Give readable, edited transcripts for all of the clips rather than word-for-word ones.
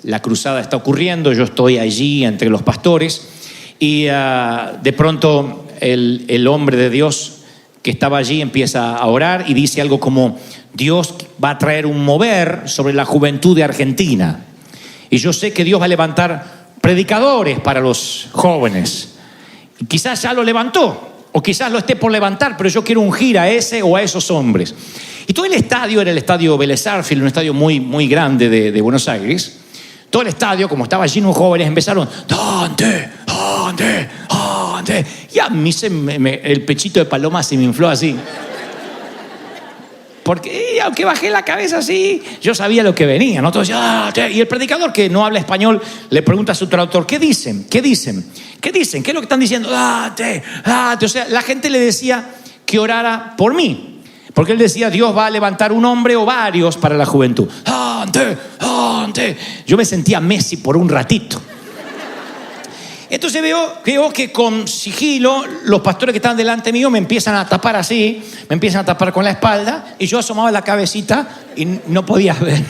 la cruzada está ocurriendo, yo estoy allí entre los pastores y de pronto el hombre de Dios que estaba allí empieza a orar y dice algo como: Dios va a traer un mover sobre la juventud de Argentina y yo sé que Dios va a levantar predicadores para los jóvenes. Y quizás ya lo levantó o quizás lo esté por levantar, pero yo quiero ungir a ese o a esos hombres. Y todo el estadio era el estadio Vélez Sarsfield, un estadio muy, muy grande de Buenos Aires. Todo el estadio, como estaba lleno de jóvenes, empezaron: Dante, Dante, Dante. Y a mí el pechito de paloma se me infló así. Porque aunque bajé la cabeza así, yo sabía lo que venía, ¿no? Todos, y el predicador, que no habla español, le pregunta a su traductor: ¿qué dicen? ¿Qué dicen? ¿Qué dicen? ¿Qué es lo que están diciendo? Date, date. O sea, la gente le decía que orara por mí, porque él decía: Dios va a levantar un hombre o varios para la juventud. Dante, Dante. Yo me sentía Messi por un ratito. Entonces veo que con sigilo los pastores que están delante mío me empiezan a tapar así, me empiezan a tapar con la espalda y yo asomaba la cabecita y no podía ver.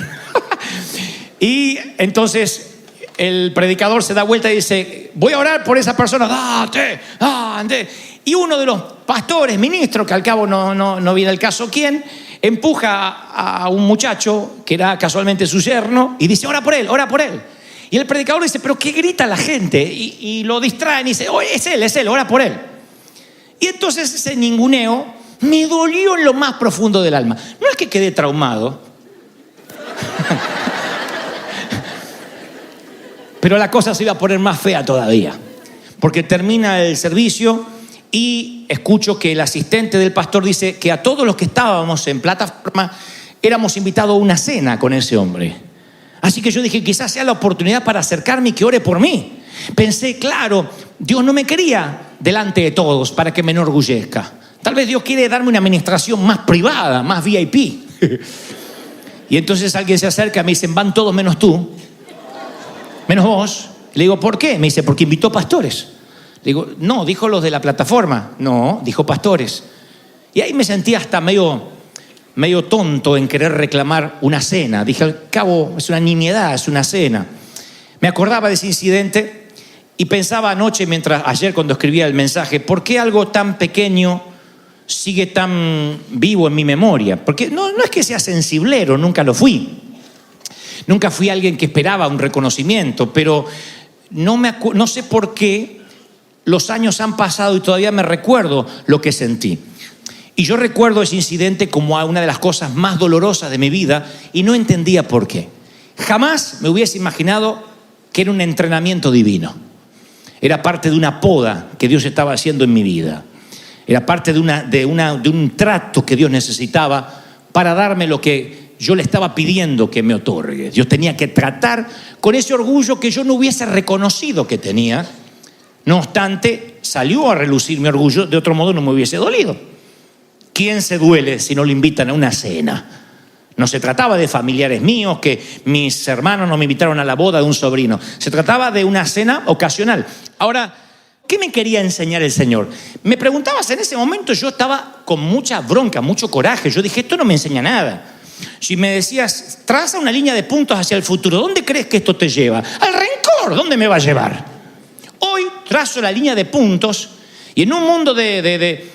Y entonces el predicador se da vuelta y dice: voy a orar por esa persona, date, date. Y uno de los pastores, ministros, que al cabo no viene el caso quién, empuja a un muchacho que era casualmente su yerno y dice: ora por él, ora por él. Y el predicador dice: ¿pero qué grita la gente? Y lo distraen y dice: oh, es él, ora por él. Y entonces ese ninguneo me dolió en lo más profundo del alma. No es que quedé traumado, pero la cosa se iba a poner más fea todavía. Porque termina el servicio y escucho que el asistente del pastor dice que a todos los que estábamos en plataforma éramos invitados a una cena con ese hombre. Así que yo dije: quizás sea la oportunidad para acercarme y que ore por mí. Pensé: claro, Dios no me quería delante de todos para que me enorgullezca. Tal vez Dios quiere darme una administración más privada, más VIP. Y entonces alguien se acerca y me dice: van todos menos tú, menos vos. Le digo: ¿por qué? Me dice: porque invitó pastores. Le digo: no, dijo los de la plataforma. No, dijo pastores. Y ahí me sentí hasta medio tonto en querer reclamar una cena. Dije: al cabo es una nimiedad, es una cena. Me acordaba de ese incidente y pensaba anoche, ayer cuando escribía el mensaje, ¿por qué algo tan pequeño sigue tan vivo en mi memoria? Porque no es que sea sensiblero, nunca lo fui. Nunca fui alguien que esperaba un reconocimiento, pero no sé por qué los años han pasado y todavía me recuerdo lo que sentí. Y yo recuerdo ese incidente como una de las cosas más dolorosas de mi vida y no entendía por qué. Jamás me hubiese imaginado que era un entrenamiento divino. Era parte de una poda que Dios estaba haciendo en mi vida. Era parte de un trato que Dios necesitaba para darme lo que yo le estaba pidiendo que me otorgue. Dios tenía que tratar con ese orgullo que yo no hubiese reconocido que tenía. No obstante, salió a relucir mi orgullo, de otro modo no me hubiese dolido. ¿Quién se duele si no lo invitan a una cena? No se trataba de familiares míos, que mis hermanos no me invitaron a la boda de un sobrino. Se trataba de una cena ocasional. Ahora, ¿qué me quería enseñar el Señor? Me preguntabas en ese momento, yo estaba con mucha bronca, mucho coraje. Yo dije: esto no me enseña nada. Si me decías: traza una línea de puntos hacia el futuro, ¿dónde crees que esto te lleva? Al rencor, ¿dónde me va a llevar? Hoy trazo la línea de puntos y en un mundo de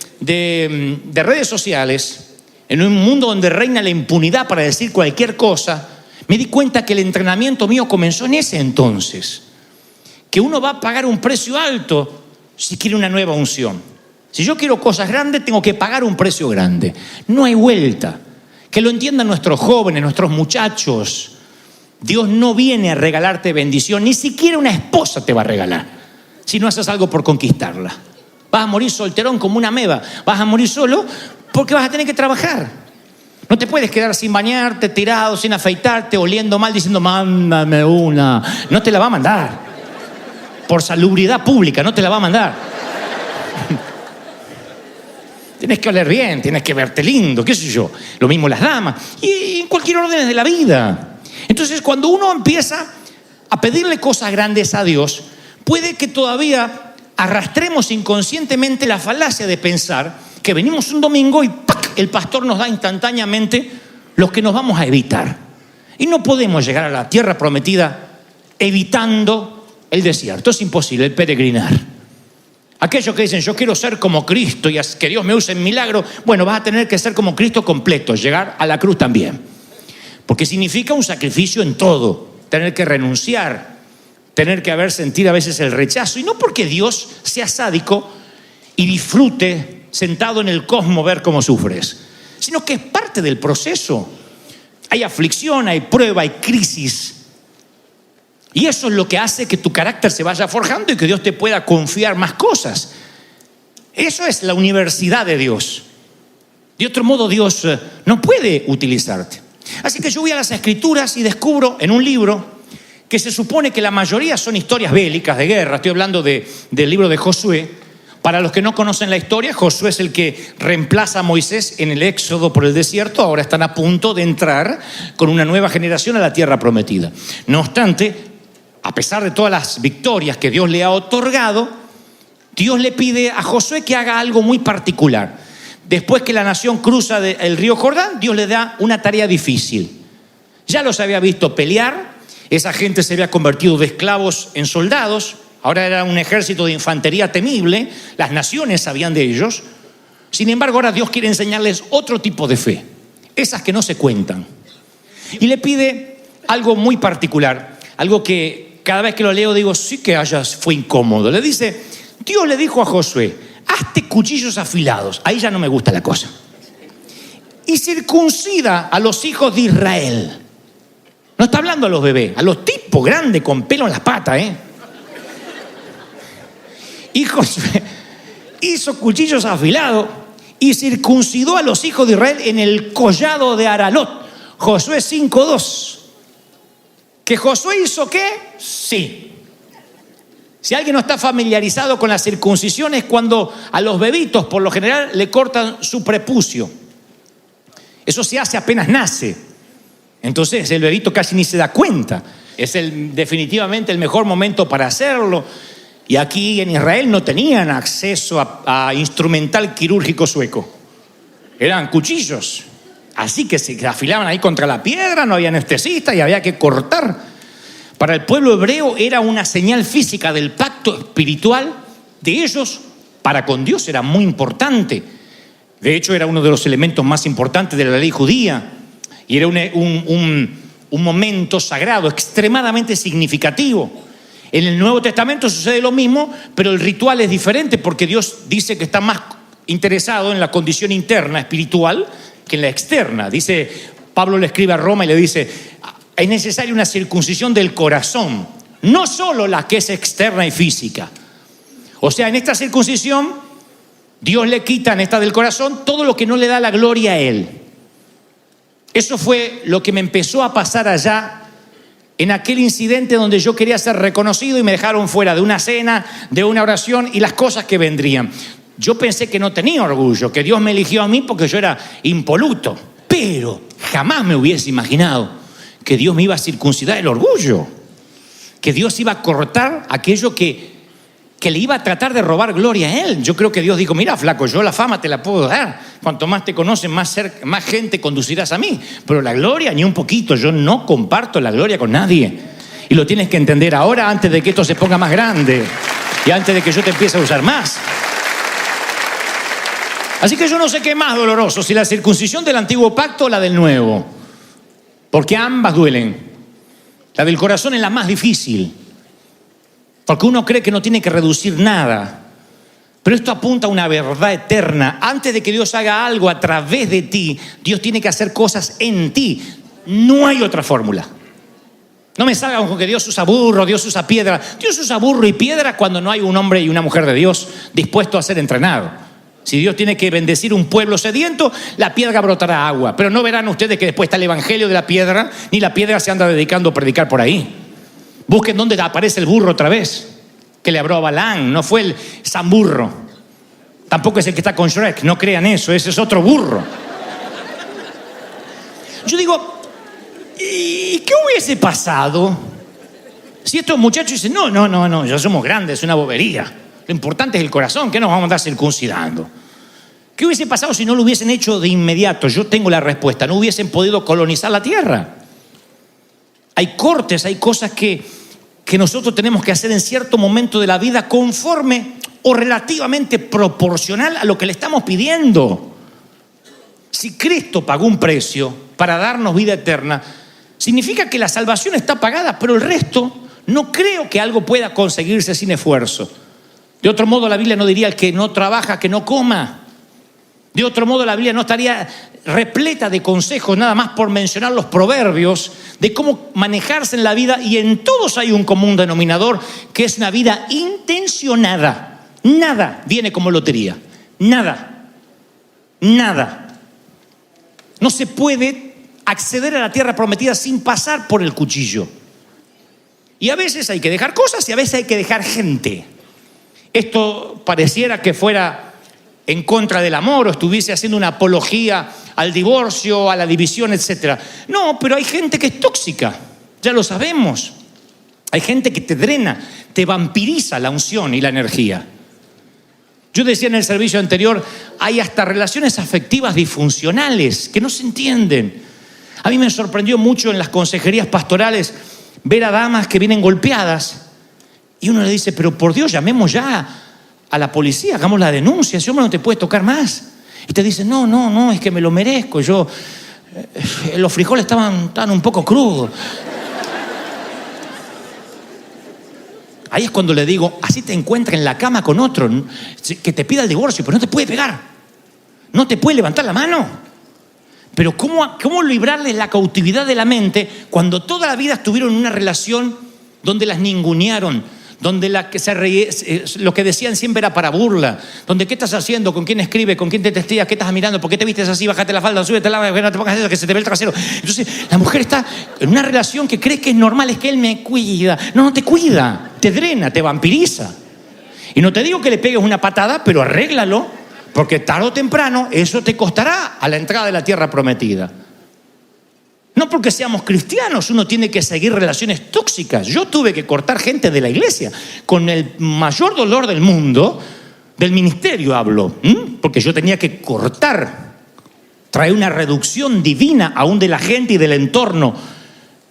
redes sociales, en un mundo donde reina la impunidad para decir cualquier cosa, me di cuenta que el entrenamiento mío comenzó en ese entonces. Que uno va a pagar un precio alto si quiere una nueva unción. Si yo quiero cosas grandes, tengo que pagar un precio grande. No hay vuelta. Que lo entiendan nuestros jóvenes, nuestros muchachos. Dios no viene a regalarte bendición, ni siquiera una esposa te va a regalar, si no haces algo por conquistarla. Vas a morir solterón como una ameba. Vas a morir solo porque vas a tener que trabajar. No te puedes quedar sin bañarte, tirado, sin afeitarte, oliendo mal, diciendo: mándame una. No te la va a mandar. Por salubridad pública, no te la va a mandar. Tienes que oler bien, tienes que verte lindo, qué sé yo. Lo mismo las damas. Y en cualquier orden de la vida. Entonces, cuando uno empieza a pedirle cosas grandes a Dios, puede que todavía arrastremos inconscientemente la falacia de pensar que venimos un domingo y ¡pac!, el pastor nos da instantáneamente lo que nos vamos a evitar. Y no podemos llegar a la tierra prometida evitando el desierto. Es imposible el peregrinar. Aquellos que dicen, yo quiero ser como Cristo y que Dios me use en milagro, bueno, vas a tener que ser como Cristo completo, llegar a la cruz también. Porque significa un sacrificio en todo, tener que renunciar, tener que sentir a veces el rechazo. Y no porque Dios sea sádico y disfrute sentado en el cosmos ver cómo sufres, sino que es parte del proceso. Hay aflicción, hay prueba, hay crisis. Y eso es lo que hace que tu carácter se vaya forjando y que Dios te pueda confiar más cosas. Eso es la universidad de Dios. De otro modo, Dios no puede utilizarte. Así que yo voy a las Escrituras y descubro en un libro que se supone que la mayoría son historias bélicas de guerra. Estoy hablando del libro de Josué. Para los que no conocen la historia, Josué es el que reemplaza a Moisés en el éxodo por el desierto. Ahora están a punto de entrar con una nueva generación a la tierra prometida. No obstante, a pesar de todas las victorias que Dios le ha otorgado, Dios le pide a Josué que haga algo muy particular. Después que la nación cruza el río Jordán, Dios le da una tarea difícil. Ya los había visto pelear, esa gente se había convertido de esclavos en soldados, ahora era un ejército de infantería temible, las naciones sabían de ellos. Sin embargo, ahora Dios quiere enseñarles otro tipo de fe, esas que no se cuentan. Y le pide algo muy particular, algo que cada vez que lo leo digo, sí que fue incómodo. Le dice, Dios le dijo a Josué, hazte cuchillos afilados. Ahí ya no me gusta la cosa. Y circuncida a los hijos de Israel. No está hablando a los bebés, a los tipos grandes con pelo en las patas, Y Josué hizo cuchillos afilados y circuncidó a los hijos de Israel en el collado de Aralot. Josué 5:2. ¿Que Josué hizo qué? Sí. Si alguien no está familiarizado con la circuncisión, es cuando a los bebitos por lo general le cortan su prepucio. Eso se hace apenas nace. Entonces el bebito casi ni se da cuenta. Es definitivamente el mejor momento para hacerlo. Y aquí en Israel no tenían acceso a instrumental quirúrgico sueco. Eran cuchillos. Así que se afilaban ahí contra la piedra, no había anestesista y había que cortar. Para el pueblo hebreo era una señal física del pacto espiritual de ellos para con Dios. Era muy importante. De hecho, era uno de los elementos más importantes de la ley judía. Y era un momento sagrado, extremadamente significativo. En el Nuevo Testamento sucede lo mismo, pero el ritual es diferente porque Dios dice que está más interesado en la condición interna, espiritual, que en la externa. Dice, Pablo le escribe a Roma y le dice, es necesaria una circuncisión del corazón, no solo la que es externa y física. O sea, en esta circuncisión, Dios le quita en esta del corazón todo lo que no le da la gloria a Él. Eso fue lo que me empezó a pasar allá en aquel incidente donde yo quería ser reconocido y me dejaron fuera de una cena, de una oración y las cosas que vendrían. Yo pensé que no tenía orgullo, que Dios me eligió a mí porque yo era impoluto. Pero jamás me hubiese imaginado que Dios me iba a circuncidar el orgullo. Que Dios iba a cortar aquello que le iba a tratar de robar gloria a Él. Yo creo que Dios dijo, mira, flaco, yo la fama te la puedo dar. Cuanto más te conocen, más gente conducirás a mí. Pero la gloria, ni un poquito. Yo no comparto la gloria con nadie. Y lo tienes que entender ahora antes de que esto se ponga más grande. Y antes de que yo te empiece a usar más. Así que yo no sé qué es más doloroso, si la circuncisión del antiguo pacto o la del nuevo. Porque ambas duelen. La del corazón es la más difícil. Porque uno cree que no tiene que reducir nada. Pero esto apunta a una verdad eterna. Antes de que Dios haga algo a través de ti, Dios tiene que hacer cosas en ti. No hay otra fórmula. No me salgan con que Dios usa burro, Dios usa piedra. Dios usa burro y piedra cuando no hay un hombre y una mujer de Dios dispuesto a ser entrenado. Si Dios tiene que bendecir un pueblo sediento, la piedra brotará agua. Pero no verán ustedes que después está el evangelio de la piedra, ni la piedra se anda dedicando a predicar por ahí. Busquen dónde aparece el burro otra vez, que le habló a Balaam. No fue el San Burro. Tampoco es el que está con Shrek. No crean eso, ese es otro burro. Yo digo, ¿y qué hubiese pasado si estos muchachos dicen, no, ya somos grandes, es una bobería? Lo importante es el corazón, ¿qué nos vamos a andar circuncidando? ¿Qué hubiese pasado si no lo hubiesen hecho de inmediato? Yo tengo la respuesta, no hubiesen podido colonizar la tierra. Hay cortes, hay cosas que que nosotros tenemos que hacer en cierto momento de la vida conforme o relativamente proporcional a lo que le estamos pidiendo. Si Cristo pagó un precio para darnos vida eterna, significa que la salvación está pagada, pero el resto no creo que algo pueda conseguirse sin esfuerzo. De otro modo, la Biblia no diría: el que no trabaja, que no coma. De otro modo, la Biblia no estaría repleta de consejos, nada más por mencionar los proverbios, de cómo manejarse en la vida, y en todos hay un común denominador, que es una vida intencionada. Nada viene como lotería. Nada. Nada. No se puede acceder a la tierra prometida sin pasar por el cuchillo. Y a veces hay que dejar cosas y a veces hay que dejar gente. Esto pareciera que fuera en contra del amor o estuviese haciendo una apología al divorcio, a la división, etc. No, pero hay gente que es tóxica, ya lo sabemos. Hay gente que te drena, te vampiriza la unción y la energía. Yo decía en el servicio anterior, hay hasta relaciones afectivas disfuncionales que no se entienden. A mí me sorprendió mucho en las consejerías pastorales ver a damas que vienen golpeadas y uno le dice: pero por Dios, llamemos ya a la policía, hagamos la denuncia, ese hombre no te puede tocar más. Y te dicen: no, es que me lo merezco, los frijoles estaban un poco crudos. Ahí es cuando le digo: así te encuentras en la cama con otro que te pida el divorcio, pero no te puede pegar, no te puede levantar la mano. Pero ¿cómo librarles la cautividad de la mente cuando toda la vida estuvieron en una relación donde las ningunearon, donde lo que decían siempre era para burla, donde ¿qué estás haciendo? ¿Con quién escribe? ¿Con quién te testeas? ¿Qué estás mirando? ¿Por qué te vistes así? Bájate la falda, súbete la no te pongas eso, que se te ve el trasero. Entonces la mujer está en una relación que cree que es normal, es que él me cuida. No te cuida, te drena, te vampiriza. Y no te digo que le pegues una patada, pero arréglalo, porque tarde o temprano eso te costará a la entrada de la tierra prometida. No porque seamos cristianos uno tiene que seguir relaciones tóxicas. Yo tuve que cortar gente de la iglesia con el mayor dolor del mundo, del ministerio hablo, porque yo tenía que cortar, traer una reducción divina aún de la gente y del entorno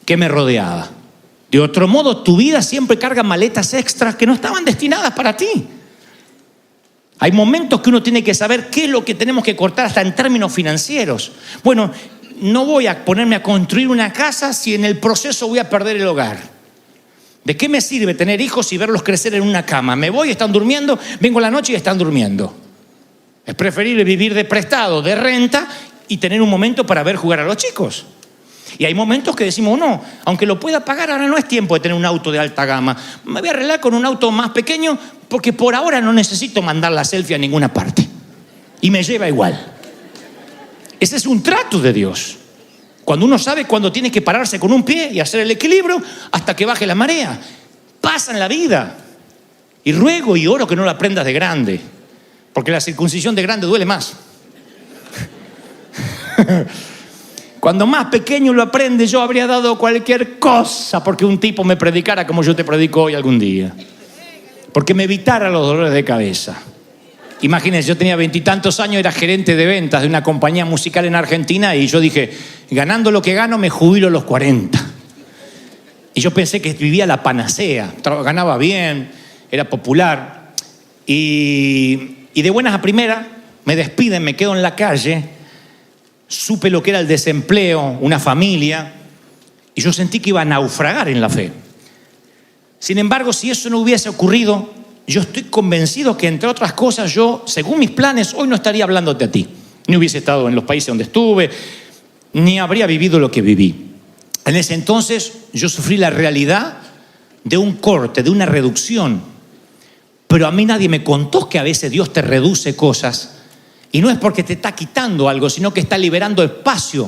que me rodeaba. De otro modo, tu vida siempre carga maletas extras que no estaban destinadas para ti. Hay momentos que uno tiene que saber qué es lo que tenemos que cortar, hasta en términos financieros. Bueno, no voy a ponerme a construir una casa si en el proceso voy a perder el hogar. ¿De qué me sirve tener hijos y verlos crecer en una cama? Me voy, están durmiendo, vengo la noche y están durmiendo. Es preferible vivir de prestado, de renta, y tener un momento para ver jugar a los chicos. Y hay momentos que decimos: no, aunque lo pueda pagar, ahora no es tiempo de tener un auto de alta gama. Me voy a arreglar con un auto más pequeño porque por ahora no necesito mandar la selfie a ninguna parte. Y me lleva igual. Ese es un trato de Dios. Cuando uno sabe cuándo tiene que pararse con un pie y hacer el equilibrio hasta que baje la marea. Pasa en la vida. Y ruego y oro que no lo aprendas de grande, porque la circuncisión de grande duele más. Cuando más pequeño lo aprende, yo habría dado cualquier cosa porque un tipo me predicara como yo te predico hoy algún día. Porque me evitara los dolores de cabeza. Imagínense, yo tenía 20 y tantos años, era gerente de ventas de una compañía musical en Argentina y yo dije: ganando lo que gano me jubilo a los 40. Y yo pensé que vivía la panacea, ganaba bien, era popular. Y de buenas a primeras me despiden, me quedo en la calle. Supe lo que era el desempleo, una familia, y yo sentí que iba a naufragar en la fe. Sin embargo, si eso no hubiese ocurrido, yo estoy convencido que, entre otras cosas, yo, según mis planes, hoy no estaría hablándote a ti. Ni hubiese estado en los países donde estuve, ni habría vivido lo que viví. En ese entonces, yo sufrí la realidad de un corte, de una reducción. Pero a mí nadie me contó que a veces Dios te reduce cosas. Y no es porque te está quitando algo, sino que está liberando espacio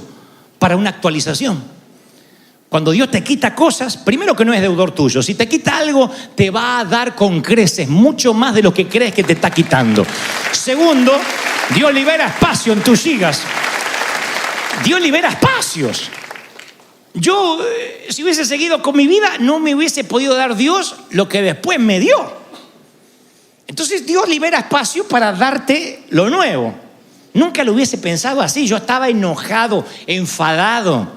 para una actualización. Cuando Dios te quita cosas, primero que no es deudor tuyo. Si te quita algo, te va a dar con creces mucho más de lo que crees que te está quitando. Segundo, Dios libera espacio en tus gigas. Dios libera espacios. Yo, si hubiese seguido con mi vida, no me hubiese podido dar Dios lo que después me dio. Entonces Dios libera espacio para darte lo nuevo. Nunca lo hubiese pensado así. Yo estaba enojado, enfadado.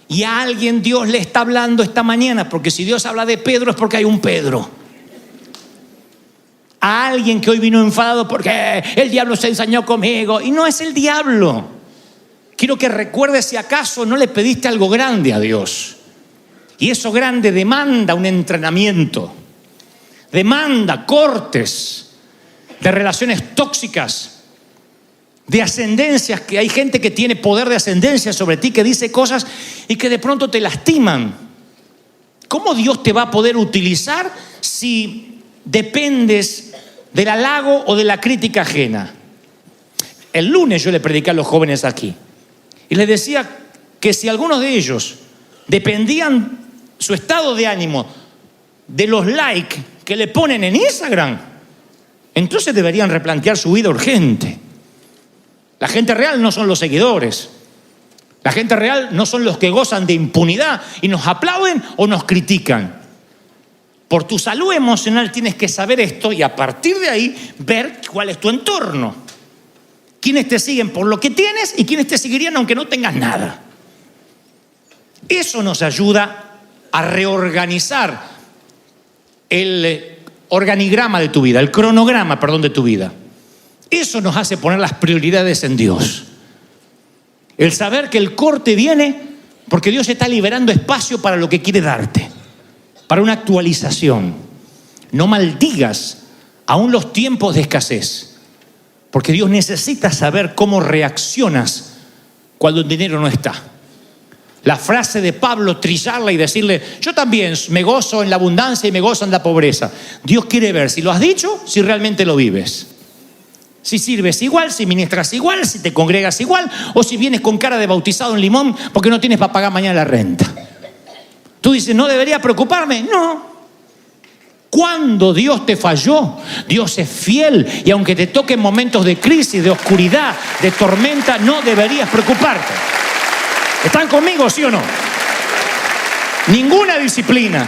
Y a alguien Dios le está hablando esta mañana, porque si Dios habla de Pedro es porque hay un Pedro. A alguien que hoy vino enfadado porque el diablo se ensañó conmigo. Y no es el diablo. Quiero que recuerdes si acaso no le pediste algo grande a Dios. Y eso grande demanda un entrenamiento. Demanda cortes de relaciones tóxicas, de ascendencias, que hay gente que tiene poder de ascendencia sobre ti, que dice cosas y que de pronto te lastiman. ¿Cómo Dios te va a poder utilizar si dependes del halago o de la crítica ajena? El lunes yo le prediqué a los jóvenes aquí y les decía que si algunos de ellos dependían su estado de ánimo de los likes que le ponen en Instagram, entonces deberían replantear su vida urgente. La gente real no son los seguidores. La gente real no son los que gozan de impunidad y nos aplauden o nos critican. Por tu salud emocional tienes que saber esto y a partir de ahí ver cuál es tu entorno. Quiénes te siguen por lo que tienes y quiénes te seguirían aunque no tengas nada. Eso nos ayuda a reorganizar el organigrama de tu vida, el cronograma, perdón, de tu vida. Eso nos hace poner las prioridades en Dios. El saber que el corte viene porque Dios está liberando espacio para lo que quiere darte, para una actualización. No maldigas aún los tiempos de escasez, porque Dios necesita saber cómo reaccionas cuando el dinero no está. La frase de Pablo, trillarla y decirle, yo también me gozo en la abundancia y me gozo en la pobreza. Dios quiere ver si lo has dicho, si realmente lo vives. Si sirves igual, si ministras igual, si te congregas igual, o si vienes con cara de bautizado en limón porque no tienes para pagar mañana la renta. Tú dices, ¿no debería preocuparme? No. Cuando Dios te falló, Dios es fiel y aunque te toquen momentos de crisis, de oscuridad, de tormenta, no deberías preocuparte. ¿Están conmigo, sí o no? Ninguna disciplina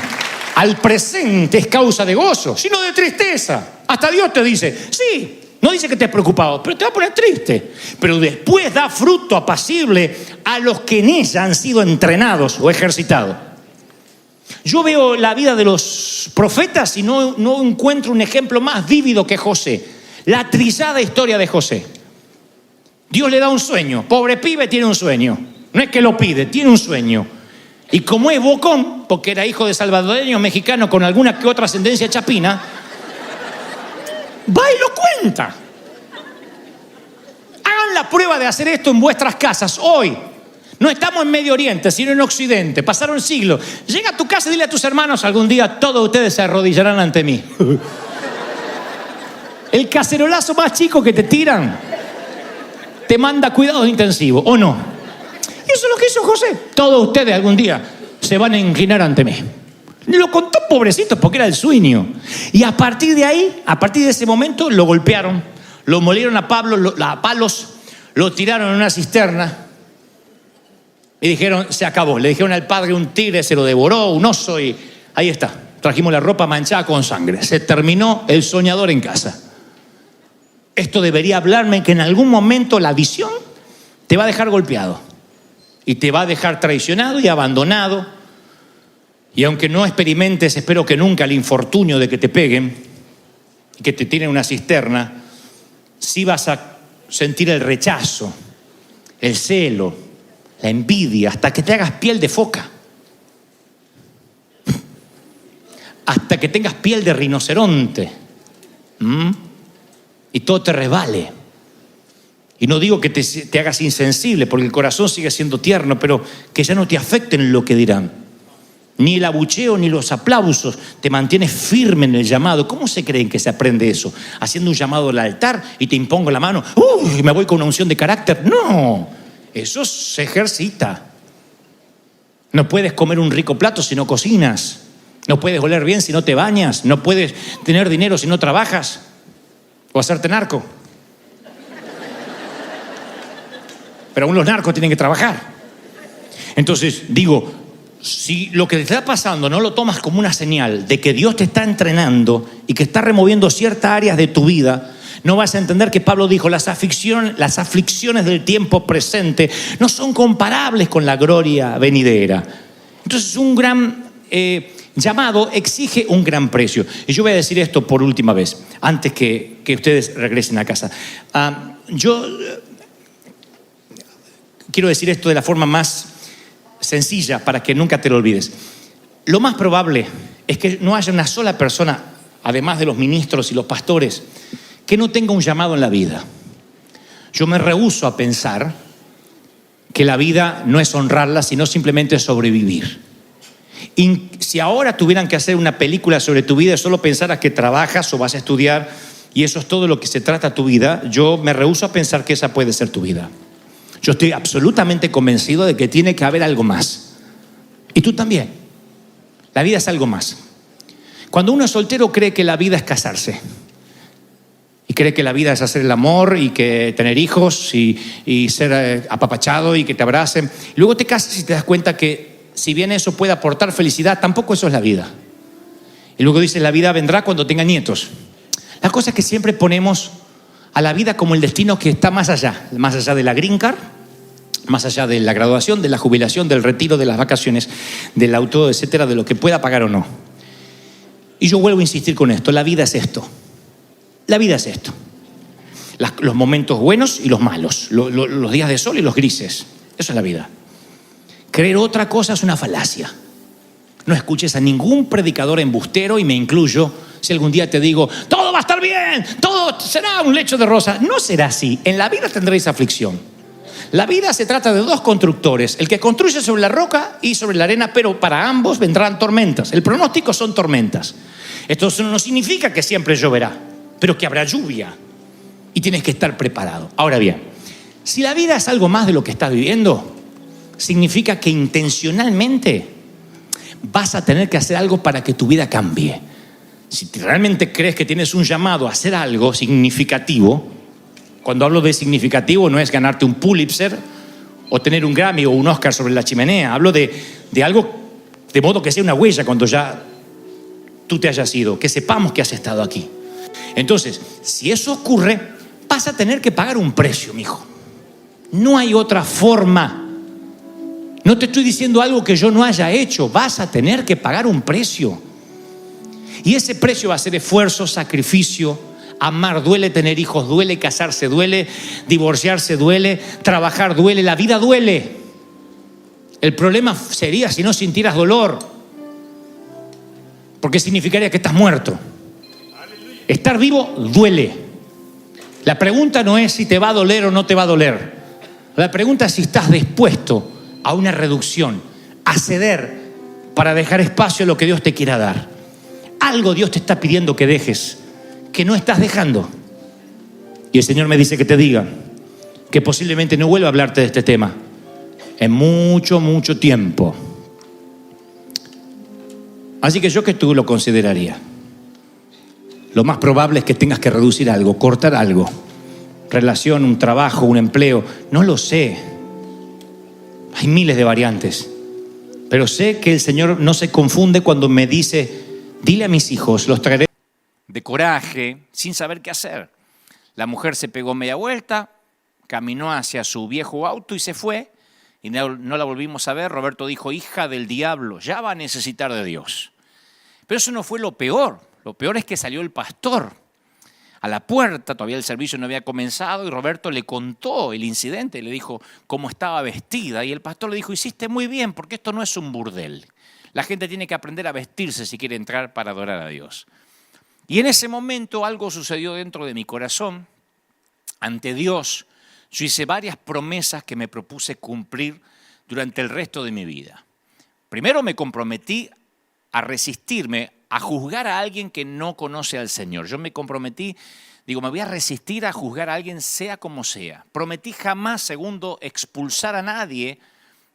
al presente es causa de gozo, sino de tristeza. Hasta Dios te dice, sí, no dice que estés preocupado, pero te va a poner triste. Pero después da fruto apacible a los que en ella han sido entrenados o ejercitados. Yo veo la vida de los profetas y no encuentro un ejemplo más vívido que José. La trillada historia de José. Dios le da un sueño. Pobre pibe tiene un sueño. No es que lo pide, tiene un sueño. Y como es bocón, porque era hijo de salvadoreño mexicano con alguna que otra ascendencia chapina, va y lo cuenta. Hagan la prueba de hacer esto en vuestras casas hoy. No estamos en Medio Oriente, sino en Occidente. Pasaron siglos. Llega a tu casa y dile a tus hermanos, algún día todos ustedes se arrodillarán ante mí. El cacerolazo más chico que te tiran te manda cuidados intensivos, ¿o no? Eso es lo que hizo José. Todos ustedes algún día se van a inclinar ante mí. Lo contó pobrecito porque era el sueño. Y a partir de ahí, a partir de ese momento, lo golpearon, lo molieron a palos, lo tiraron en una cisterna y dijeron, se acabó. Le dijeron al padre, un tigre se lo devoró, un oso, y ahí está. Trajimos la ropa manchada con sangre. Se terminó el soñador en casa. Esto debería hablarme que en algún momento la visión te va a dejar golpeado. Y te va a dejar traicionado y abandonado. Y aunque no experimentes, espero que nunca, el infortunio de que te peguen y que te tiren una cisterna, sí vas a sentir el rechazo, el celo, la envidia, hasta que te hagas piel de foca. Hasta que tengas piel de rinoceronte. Y todo te resbale. Y no digo que te hagas insensible, porque el corazón sigue siendo tierno, pero que ya no te afecten lo que dirán. Ni el abucheo ni los aplausos. Te mantienes firme en el llamado. ¿Cómo se creen que se aprende eso? ¿Haciendo un llamado al altar y te impongo la mano? ¡Uy! Me voy con una unción de carácter. No, eso se ejercita. No puedes comer un rico plato si no cocinas. No puedes oler bien si no te bañas. No puedes tener dinero si no trabajas. O hacerte narco. Pero aún los narcos tienen que trabajar. Entonces, digo, si lo que te está pasando no lo tomas como una señal de que Dios te está entrenando y que está removiendo ciertas áreas de tu vida, no vas a entender que Pablo dijo, las aflicciones del tiempo presente no son comparables con la gloria venidera. Entonces un gran llamado exige un gran precio. Y yo voy a decir esto por última vez, antes que ustedes regresen a casa. Yo quiero decir esto de la forma más sencilla para que nunca te lo olvides. Lo más probable es que no haya una sola persona, además de los ministros y los pastores, que no tenga un llamado en la vida. Yo me rehúso a pensar que la vida no es honrarla, sino simplemente sobrevivir. Y si ahora tuvieran que hacer una película sobre tu vida y solo pensaras que trabajas o vas a estudiar y eso es todo lo que se trata tu vida, yo me rehúso a pensar que esa puede ser tu vida. Yo estoy absolutamente convencido de que tiene que haber algo más. Y tú también. La vida es algo más. Cuando uno es soltero cree que la vida es casarse. Y cree que la vida es hacer el amor y que tener hijos y ser apapachado y que te abracen. Y luego te casas y te das cuenta que si bien eso puede aportar felicidad, tampoco eso es la vida. Y luego dices, la vida vendrá cuando tenga nietos. La cosa es que siempre ponemos a la vida como el destino que está más allá de la green card, más allá de la graduación, de la jubilación, del retiro, de las vacaciones, del auto, etcétera, de lo que pueda pagar o no. Y yo vuelvo a insistir con esto, la vida es esto. La vida es esto. Los momentos buenos y los malos, los días de sol y los grises. Eso es la vida. Creer otra cosa es una falacia. No escuches a ningún predicador embustero, y me incluyo, si algún día te digo, todo va a estar bien, todo será un lecho de rosas. No será así. En la vida tendréis aflicción. La vida se trata de dos constructores, el que construye sobre la roca y sobre la arena, pero para ambos vendrán tormentas. El pronóstico son tormentas. Esto no significa que siempre lloverá, pero que habrá lluvia y tienes que estar preparado. Ahora bien, si la vida es algo más de lo que estás viviendo, significa que intencionalmente vas a tener que hacer algo para que tu vida cambie. Si realmente crees que tienes un llamado a hacer algo significativo, cuando hablo de significativo no es ganarte un Pulitzer o tener un Grammy o un Oscar sobre la chimenea, hablo de algo de modo que sea una huella cuando ya tú te hayas ido, que sepamos que has estado aquí. Entonces, si eso ocurre, vas a tener que pagar un precio, mijo. No hay otra forma. No te estoy diciendo algo que yo no haya hecho. Vas a tener que pagar un precio. Y ese precio va a ser esfuerzo, sacrificio. Amar duele, tener hijos duele, casarse duele, divorciarse duele, trabajar duele, la vida duele. El problema sería si no sintieras dolor, porque significaría que estás muerto. Estar vivo duele. La pregunta no es si te va a doler o no te va a doler. La pregunta es si estás dispuesto a una reducción, a ceder para dejar espacio a lo que Dios te quiera dar. Algo Dios te está pidiendo que dejes, que no estás dejando. Y el Señor me dice que te diga que posiblemente no vuelva a hablarte de este tema en mucho, mucho tiempo. Así que yo que tú lo consideraría. Lo más probable es que tengas que reducir algo, cortar algo. Relación, un trabajo, un empleo, no lo sé. Hay miles de variantes. Pero sé que el Señor no se confunde cuando me dice, dile a mis hijos, los traeré de coraje, sin saber qué hacer. La mujer se pegó media vuelta, caminó hacia su viejo auto y se fue. Y no la volvimos a ver. Roberto dijo, hija del diablo, ya va a necesitar de Dios. Pero eso no fue lo peor. Lo peor es que salió el pastor a la puerta, todavía el servicio no había comenzado, y Roberto le contó el incidente, le dijo cómo estaba vestida, y el pastor le dijo, hiciste muy bien, porque esto no es un burdel. La gente tiene que aprender a vestirse si quiere entrar para adorar a Dios. Y en ese momento algo sucedió dentro de mi corazón. Ante Dios, yo hice varias promesas que me propuse cumplir durante el resto de mi vida. Primero me comprometí a resistirme a juzgar a alguien que no conoce al Señor. Yo me comprometí, me voy a resistir a juzgar a alguien sea como sea. Prometí jamás, segundo, expulsar a nadie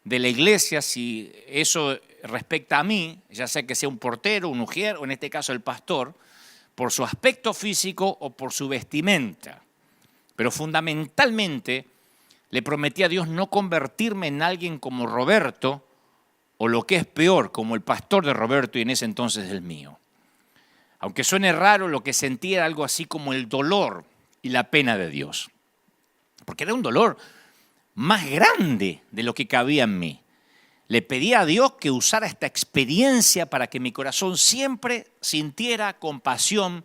de la iglesia si eso respecta a mí, ya sea que sea un portero, un ujier o en este caso el pastor, por su aspecto físico o por su vestimenta. Pero fundamentalmente le prometí a Dios no convertirme en alguien como Roberto, o lo que es peor, como el pastor de Roberto y en ese entonces el mío. Aunque suene raro, lo que sentía era algo así como el dolor y la pena de Dios. Porque era un dolor más grande de lo que cabía en mí. Le pedí a Dios que usara esta experiencia para que mi corazón siempre sintiera compasión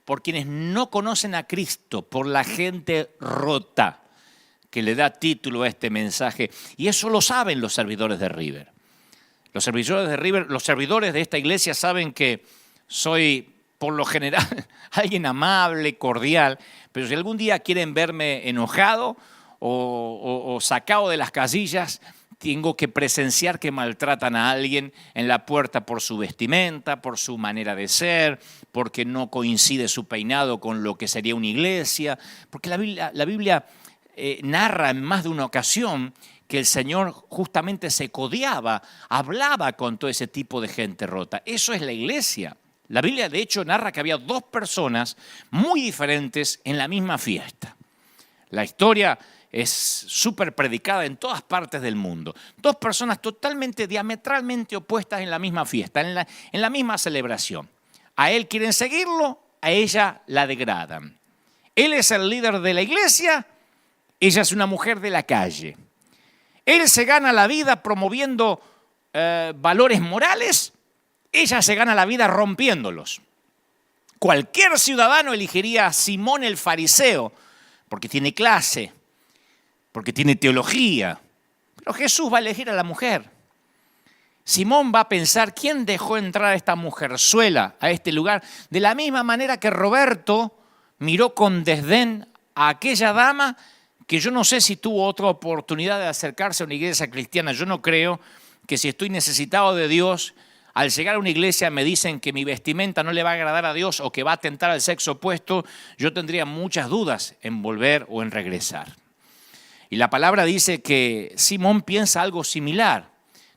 por quienes no conocen a Cristo, por la gente rota, que le da título a este mensaje. Y eso lo saben los servidores de River. Los servidores de River, los servidores de esta iglesia saben que soy, por lo general, alguien amable, cordial, pero si algún día quieren verme enojado o sacado de las casillas, tengo que presenciar que maltratan a alguien en la puerta por su vestimenta, por su manera de ser, porque no coincide su peinado con lo que sería una iglesia, porque la Biblia narra en más de una ocasión que el Señor justamente se codeaba, hablaba con todo ese tipo de gente rota. Eso es la iglesia. La Biblia de hecho narra que había dos personas muy diferentes en la misma fiesta. La historia es súper predicada en todas partes del mundo. Dos personas totalmente, diametralmente opuestas en la misma fiesta, en la misma celebración. A él quieren seguirlo, a ella la degradan. Él es el líder de la iglesia, ella es una mujer de la calle. Él se gana la vida promoviendo valores morales, ella se gana la vida rompiéndolos. Cualquier ciudadano elegiría a Simón el fariseo porque tiene clase, porque tiene teología. Pero Jesús va a elegir a la mujer. Simón va a pensar, ¿quién dejó entrar a esta mujerzuela a este lugar? De la misma manera que Roberto miró con desdén a aquella dama que yo no sé si tuvo otra oportunidad de acercarse a una iglesia cristiana. Yo no creo que si estoy necesitado de Dios, al llegar a una iglesia me dicen que mi vestimenta no le va a agradar a Dios o que va a tentar al sexo opuesto, yo tendría muchas dudas en volver o en regresar. Y la palabra dice que Simón piensa algo similar.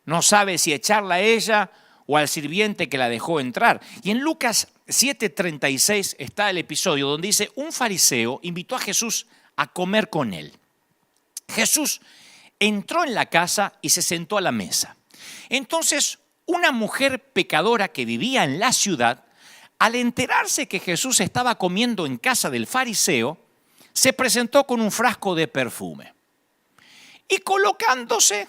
No sabe si echarla a ella o al sirviente que la dejó entrar. Y en Lucas 7:36 está el episodio donde dice, un fariseo invitó a Jesús a comer con él. Jesús entró en la casa y se sentó a la mesa. Entonces, una mujer pecadora que vivía en la ciudad, al enterarse que Jesús estaba comiendo en casa del fariseo, se presentó con un frasco de perfume. Y colocándose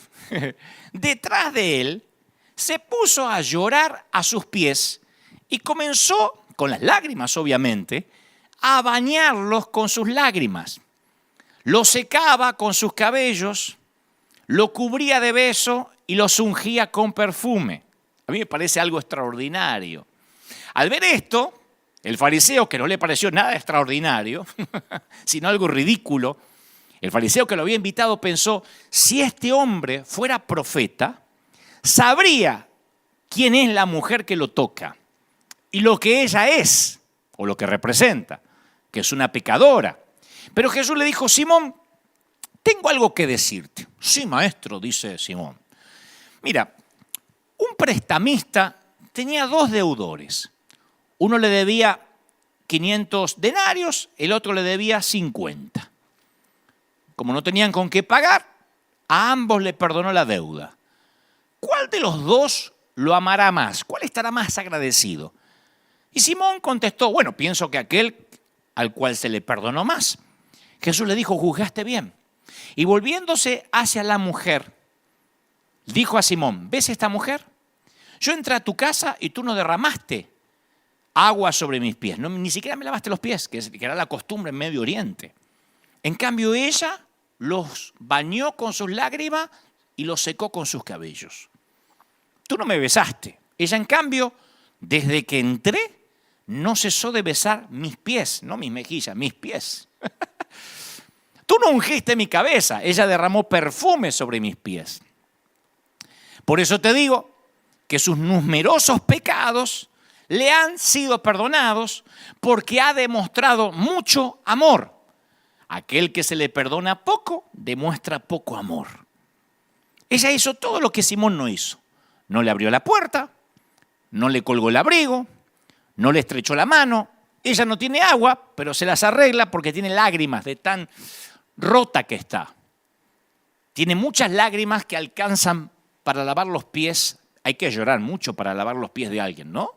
detrás de él, se puso a llorar a sus pies y comenzó, con las lágrimas obviamente, a bañarlos con sus lágrimas. Lo secaba con sus cabellos, lo cubría de beso y los ungía con perfume. A mí me parece algo extraordinario. Al ver esto, el fariseo, que no le pareció nada extraordinario, sino algo ridículo, el fariseo que lo había invitado pensó, si este hombre fuera profeta, sabría quién es la mujer que lo toca y lo que ella es, o lo que representa, que es una pecadora. Pero Jesús le dijo, Simón, tengo algo que decirte. Sí, maestro, dice Simón. Mira, un prestamista tenía dos deudores. Uno le debía 500 denarios, el otro le debía 50. Como no tenían con qué pagar, a ambos le perdonó la deuda. ¿Cuál de los dos lo amará más? ¿Cuál estará más agradecido? Y Simón contestó, bueno, pienso que aquel al cual se le perdonó más. Jesús le dijo, juzgaste bien. Y volviéndose hacia la mujer, dijo a Simón, ¿ves esta mujer? Yo entré a tu casa y tú no derramaste agua sobre mis pies. No, ni siquiera me lavaste los pies, que era la costumbre en Medio Oriente. En cambio, ella los bañó con sus lágrimas y los secó con sus cabellos. Tú no me besaste. Ella, en cambio, desde que entré, no cesó de besar mis pies, no mis mejillas, mis pies. Tú no ungiste mi cabeza, ella derramó perfume sobre mis pies. Por eso te digo que sus numerosos pecados le han sido perdonados porque ha demostrado mucho amor. Aquel que se le perdona poco, demuestra poco amor. Ella hizo todo lo que Simón no hizo. No le abrió la puerta, no le colgó el abrigo, no le estrechó la mano. Ella no tiene agua, pero se las arregla porque tiene lágrimas de tan rota que está. Tiene muchas lágrimas que alcanzan para lavar los pies. Hay que llorar mucho para lavar los pies de alguien, ¿no?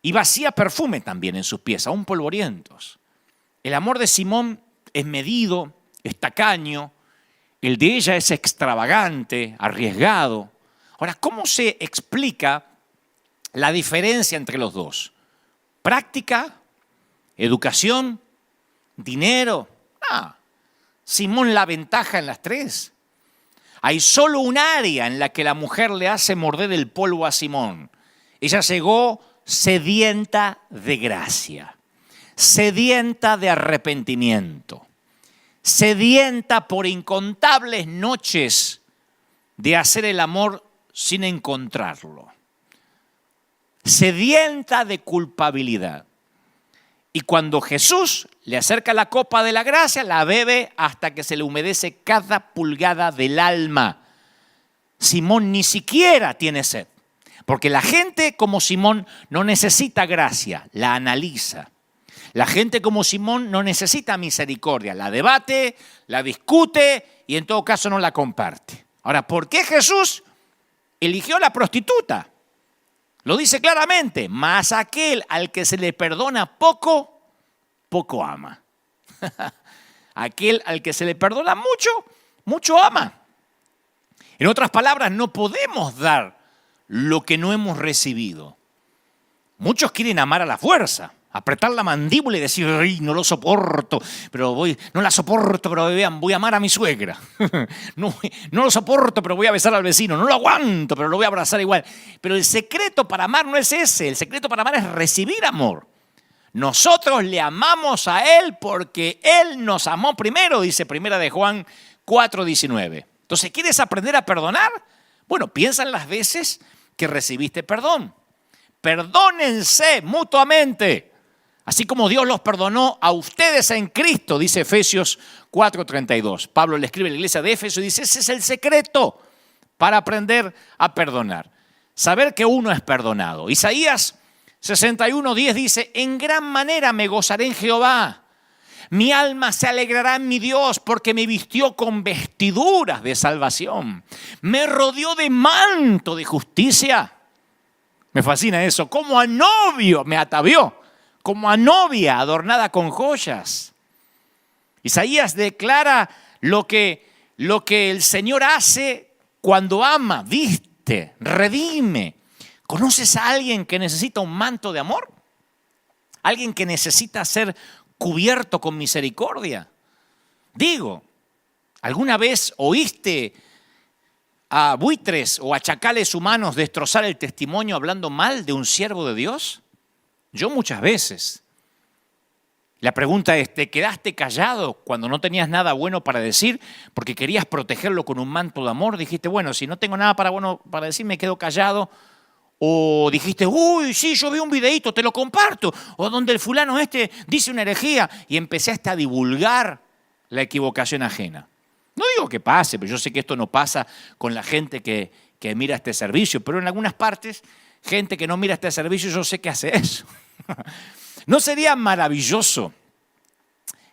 Y vacía perfume también en sus pies, aún polvorientos. El amor de Simón es medido, es tacaño, el de ella es extravagante, arriesgado. Ahora, ¿cómo se explica la diferencia entre los dos? ¿Práctica? ¿Educación? ¿Dinero? Simón la ventaja en las tres. Hay solo un área en la que la mujer le hace morder el polvo a Simón. Ella llegó sedienta de gracia, sedienta de arrepentimiento, sedienta por incontables noches de hacer el amor sin encontrarlo, sedienta de culpabilidad. Y cuando Jesús le acerca la copa de la gracia, la bebe hasta que se le humedece cada pulgada del alma. Simón ni siquiera tiene sed, porque la gente como Simón no necesita gracia, la analiza. La gente como Simón no necesita misericordia, la debate, la discute y en todo caso no la comparte. Ahora, ¿por qué Jesús eligió a la prostituta? Lo dice claramente, mas aquel al que se le perdona poco, poco ama. Aquel al que se le perdona mucho, mucho ama. En otras palabras, no podemos dar lo que no hemos recibido. Muchos quieren amar a la fuerza, apretar la mandíbula y decir, ay, no lo soporto, no la soporto, pero vean, voy a amar a mi suegra. No lo soporto, pero voy a besar al vecino. No lo aguanto, pero lo voy a abrazar igual. Pero el secreto para amar no es ese. El secreto para amar es recibir amor. Nosotros le amamos a Él porque Él nos amó primero, dice 1 de Juan 4:19. Entonces, ¿quieres aprender a perdonar? Bueno, piensa en las veces que recibiste perdón. Perdónense mutuamente. Así como Dios los perdonó a ustedes en Cristo, dice Efesios 4:32. Pablo le escribe a la iglesia de Éfeso y dice, ese es el secreto para aprender a perdonar. Saber que uno es perdonado. Isaías 61:10 dice, en gran manera me gozaré en Jehová. Mi alma se alegrará en mi Dios porque me vistió con vestiduras de salvación. Me rodeó de manto de justicia. Me fascina eso. Como a novio me atavió. Como a novia adornada con joyas. Isaías declara lo que el Señor hace cuando ama, viste, redime. ¿Conoces a alguien que necesita un manto de amor? ¿Alguien que necesita ser cubierto con misericordia? Digo, ¿alguna vez oíste a buitres o a chacales humanos destrozar el testimonio hablando mal de un siervo de Dios? Yo muchas veces. La pregunta es, ¿te quedaste callado cuando no tenías nada bueno para decir porque querías protegerlo con un manto de amor? Dijiste, bueno, si no tengo nada bueno para decir, me quedo callado. O dijiste, uy, sí, yo vi un videíto, te lo comparto. O donde el fulano dice una herejía y empezaste a divulgar la equivocación ajena. No digo que pase, pero yo sé que esto no pasa con la gente que mira este servicio, pero en algunas partes, gente que no mira este servicio, yo sé que hace eso. ¿No sería maravilloso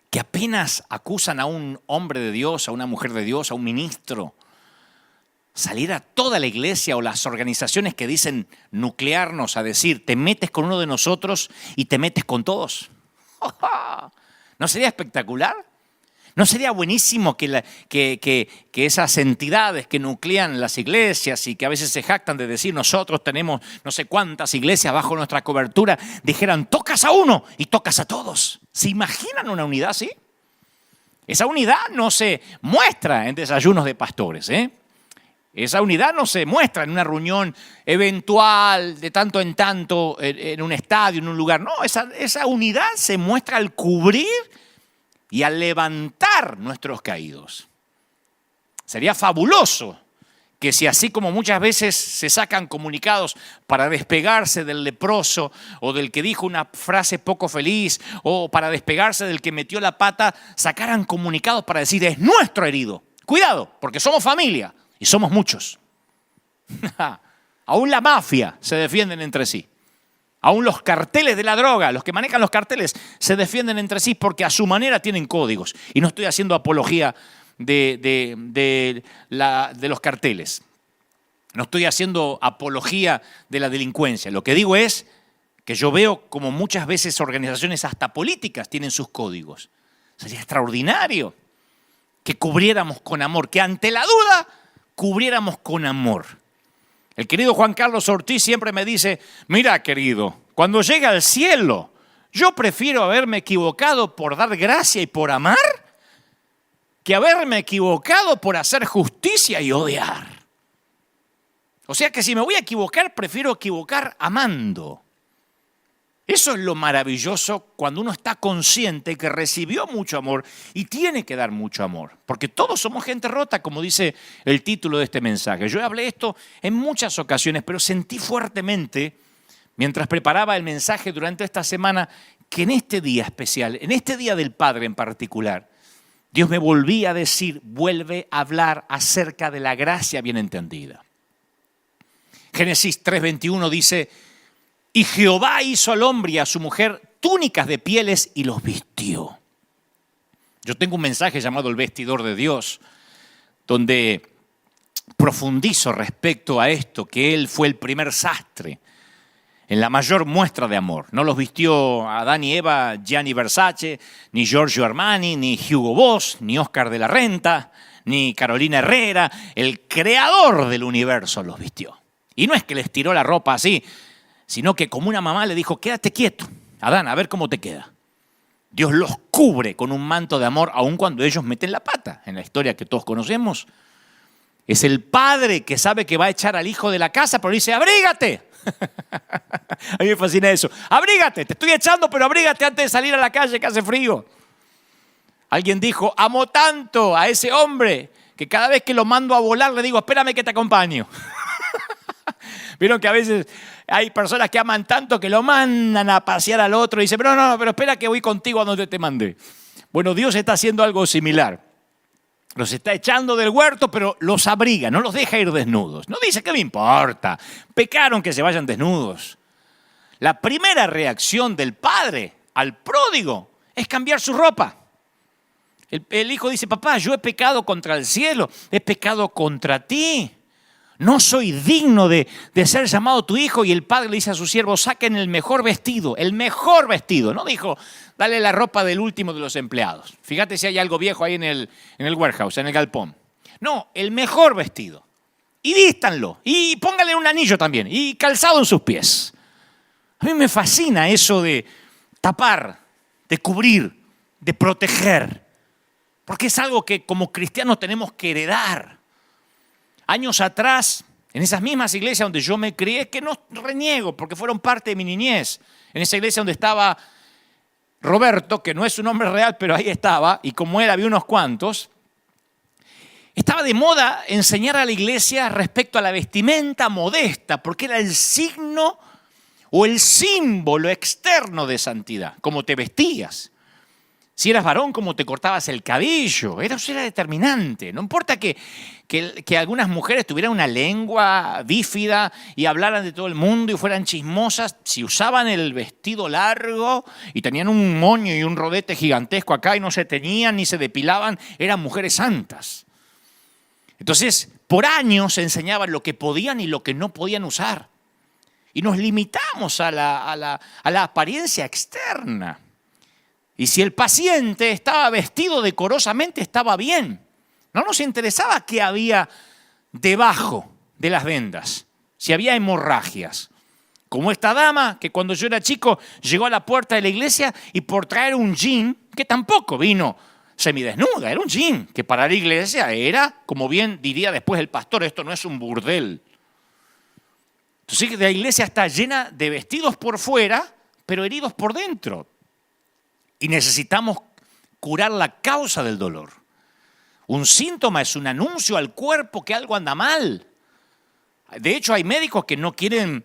que apenas acusan a un hombre de Dios, a una mujer de Dios, a un ministro, saliera toda la iglesia o las organizaciones que dicen nuclearnos a decir, te metes con uno de nosotros y te metes con todos? ¿No sería espectacular? ¿No sería buenísimo que esas entidades que nuclean las iglesias y que a veces se jactan de decir nosotros tenemos no sé cuántas iglesias bajo nuestra cobertura, dijeran tocas a uno y tocas a todos? ¿Se imaginan una unidad así? Esa unidad no se muestra en desayunos de pastores, Esa unidad no se muestra en una reunión eventual de tanto en tanto en un estadio, en un lugar. No, esa unidad se muestra al cubrir y al levantar nuestros caídos. Sería fabuloso que si así como muchas veces se sacan comunicados para despegarse del leproso o del que dijo una frase poco feliz o para despegarse del que metió la pata, sacaran comunicados para decir es nuestro herido. Cuidado, porque somos familia. Y somos muchos. Aún la mafia se defienden entre sí. Aún los carteles de la droga, los que manejan los carteles, se defienden entre sí porque a su manera tienen códigos. Y no estoy haciendo apología de los carteles. No estoy haciendo apología de la delincuencia. Lo que digo es que yo veo como muchas veces organizaciones hasta políticas tienen sus códigos. Sería extraordinario que cubriéramos con amor, que ante la duda cubriéramos con amor. El querido Juan Carlos Ortiz siempre me dice, mira querido, cuando llegue al cielo, yo prefiero haberme equivocado por dar gracia y por amar que haberme equivocado por hacer justicia y odiar. O sea que si me voy a equivocar, prefiero equivocar amando. Eso es lo maravilloso cuando uno está consciente que recibió mucho amor y tiene que dar mucho amor. Porque todos somos gente rota, como dice el título de este mensaje. Yo hablé esto en muchas ocasiones, pero sentí fuertemente, mientras preparaba el mensaje durante esta semana, que en este día especial, en este Día del Padre en particular, Dios me volvía a decir, vuelve a hablar acerca de la gracia bien entendida. Génesis 3:21 dice, y Jehová hizo al hombre y a su mujer túnicas de pieles y los vistió. Yo tengo un mensaje llamado El Vestidor de Dios, donde profundizo respecto a esto, que Él fue el primer sastre en la mayor muestra de amor. No los vistió Adán y Eva, Gianni Versace, ni Giorgio Armani, ni Hugo Boss, ni Oscar de la Renta, ni Carolina Herrera. El creador del universo los vistió. Y no es que les tiró la ropa así, sino que como una mamá le dijo, quédate quieto, Adán, a ver cómo te queda. Dios los cubre con un manto de amor, aun cuando ellos meten la pata. En la historia que todos conocemos, es el padre que sabe que va a echar al hijo de la casa, pero dice, abrígate. A mí me fascina eso. Abrígate, te estoy echando, pero abrígate antes de salir a la calle que hace frío. Alguien dijo, amo tanto a ese hombre que cada vez que lo mando a volar le digo, espérame que te acompaño. Vieron que a veces hay personas que aman tanto que lo mandan a pasear al otro y dicen, pero espera que voy contigo a donde te mandé. Bueno, Dios está haciendo algo similar. Los está echando del huerto, pero los abriga, no los deja ir desnudos. No dice, ¿qué me importa? Pecaron que se vayan desnudos. La primera reacción del padre al pródigo es cambiar su ropa. El hijo dice, papá, yo he pecado contra el cielo, he pecado contra ti. No soy digno de ser llamado tu hijo. Y el padre le dice a su siervo, saquen el mejor vestido, el mejor vestido. No dijo, dale la ropa del último de los empleados. Fíjate si hay algo viejo ahí en el warehouse, en el galpón. No, el mejor vestido. Y vístanlo. Y póngale un anillo también. Y calzado en sus pies. A mí me fascina eso de tapar, de cubrir, de proteger. Porque es algo que como cristianos tenemos que heredar. Años atrás, en esas mismas iglesias donde yo me crié, que no reniego porque fueron parte de mi niñez, en esa iglesia donde estaba Roberto, que no es su nombre real, pero ahí estaba, y como él había unos cuantos, estaba de moda enseñar a la iglesia respecto a la vestimenta modesta, porque era el signo o el símbolo externo de santidad, cómo te vestías. Si eras varón, cómo te cortabas el cabello. Eso era determinante. No importa que algunas mujeres tuvieran una lengua bífida y hablaran de todo el mundo y fueran chismosas. Si usaban el vestido largo y tenían un moño y un rodete gigantesco acá y no se teñían ni se depilaban, eran mujeres santas. Entonces, por años se enseñaban lo que podían y lo que no podían usar. Y nos limitamos a la apariencia externa. Y si el paciente estaba vestido decorosamente, estaba bien. No nos interesaba qué había debajo de las vendas, si había hemorragias. Como esta dama que cuando yo era chico llegó a la puerta de la iglesia y por traer un jean, que tampoco vino semidesnuda, era un jean, que para la iglesia era, como bien diría después el pastor, esto no es un burdel. Entonces la iglesia está llena de vestidos por fuera, pero heridos por dentro. Y necesitamos curar la causa del dolor. Un síntoma es un anuncio al cuerpo que algo anda mal. De hecho, hay médicos que no quieren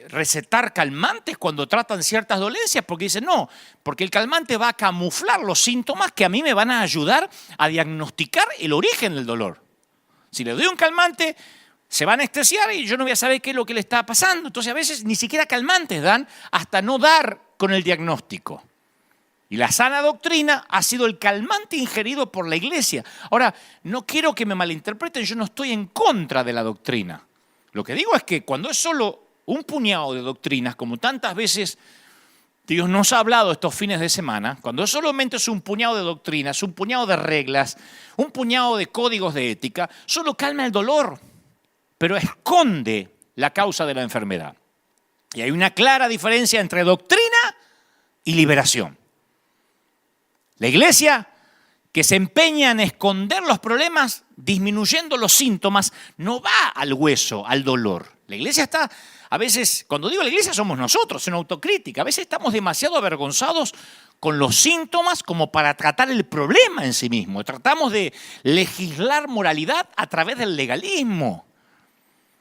recetar calmantes cuando tratan ciertas dolencias porque dicen no, porque el calmante va a camuflar los síntomas que a mí me van a ayudar a diagnosticar el origen del dolor. Si le doy un calmante, se va a anestesiar y yo no voy a saber qué es lo que le está pasando. Entonces, a veces ni siquiera calmantes dan hasta no dar con el diagnóstico. Y la sana doctrina ha sido el calmante ingerido por la iglesia. Ahora, no quiero que me malinterpreten, yo no estoy en contra de la doctrina. Lo que digo es que cuando es solo un puñado de doctrinas, como tantas veces Dios nos ha hablado estos fines de semana, cuando solamente es un puñado de doctrinas, un puñado de reglas, un puñado de códigos de ética, solo calma el dolor, pero esconde la causa de la enfermedad. Y hay una clara diferencia entre doctrina y liberación. La iglesia que se empeña en esconder los problemas, disminuyendo los síntomas, no va al hueso, al dolor. La iglesia está, a veces, cuando digo la iglesia somos nosotros, en autocrítica. A veces estamos demasiado avergonzados con los síntomas como para tratar el problema en sí mismo. Tratamos de legislar moralidad a través del legalismo.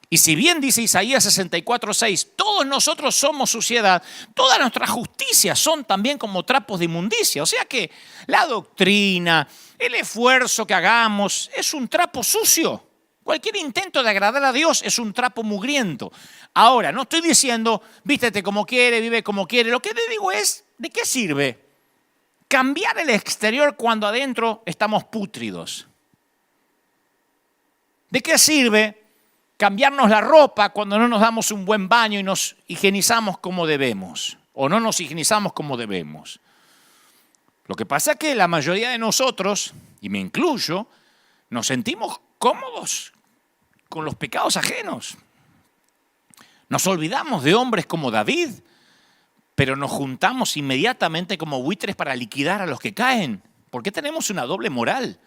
Y si bien dice Isaías 64:6, todos nosotros somos suciedad, todas nuestras justicias son también como trapos de inmundicia. O sea que la doctrina, el esfuerzo que hagamos es un trapo sucio. Cualquier intento de agradar a Dios es un trapo mugriento. Ahora, no estoy diciendo, vístete como quiere, vive como quiere. Lo que te digo es, ¿de qué sirve cambiar el exterior cuando adentro estamos pútridos? ¿De qué sirve cambiarnos la ropa cuando no nos damos un buen baño y nos higienizamos como debemos? O no nos higienizamos como debemos. Lo que pasa es que la mayoría de nosotros, y me incluyo, nos sentimos cómodos con los pecados ajenos. Nos olvidamos de hombres como David, pero nos juntamos inmediatamente como buitres para liquidar a los que caen. ¿Por qué tenemos una doble moral?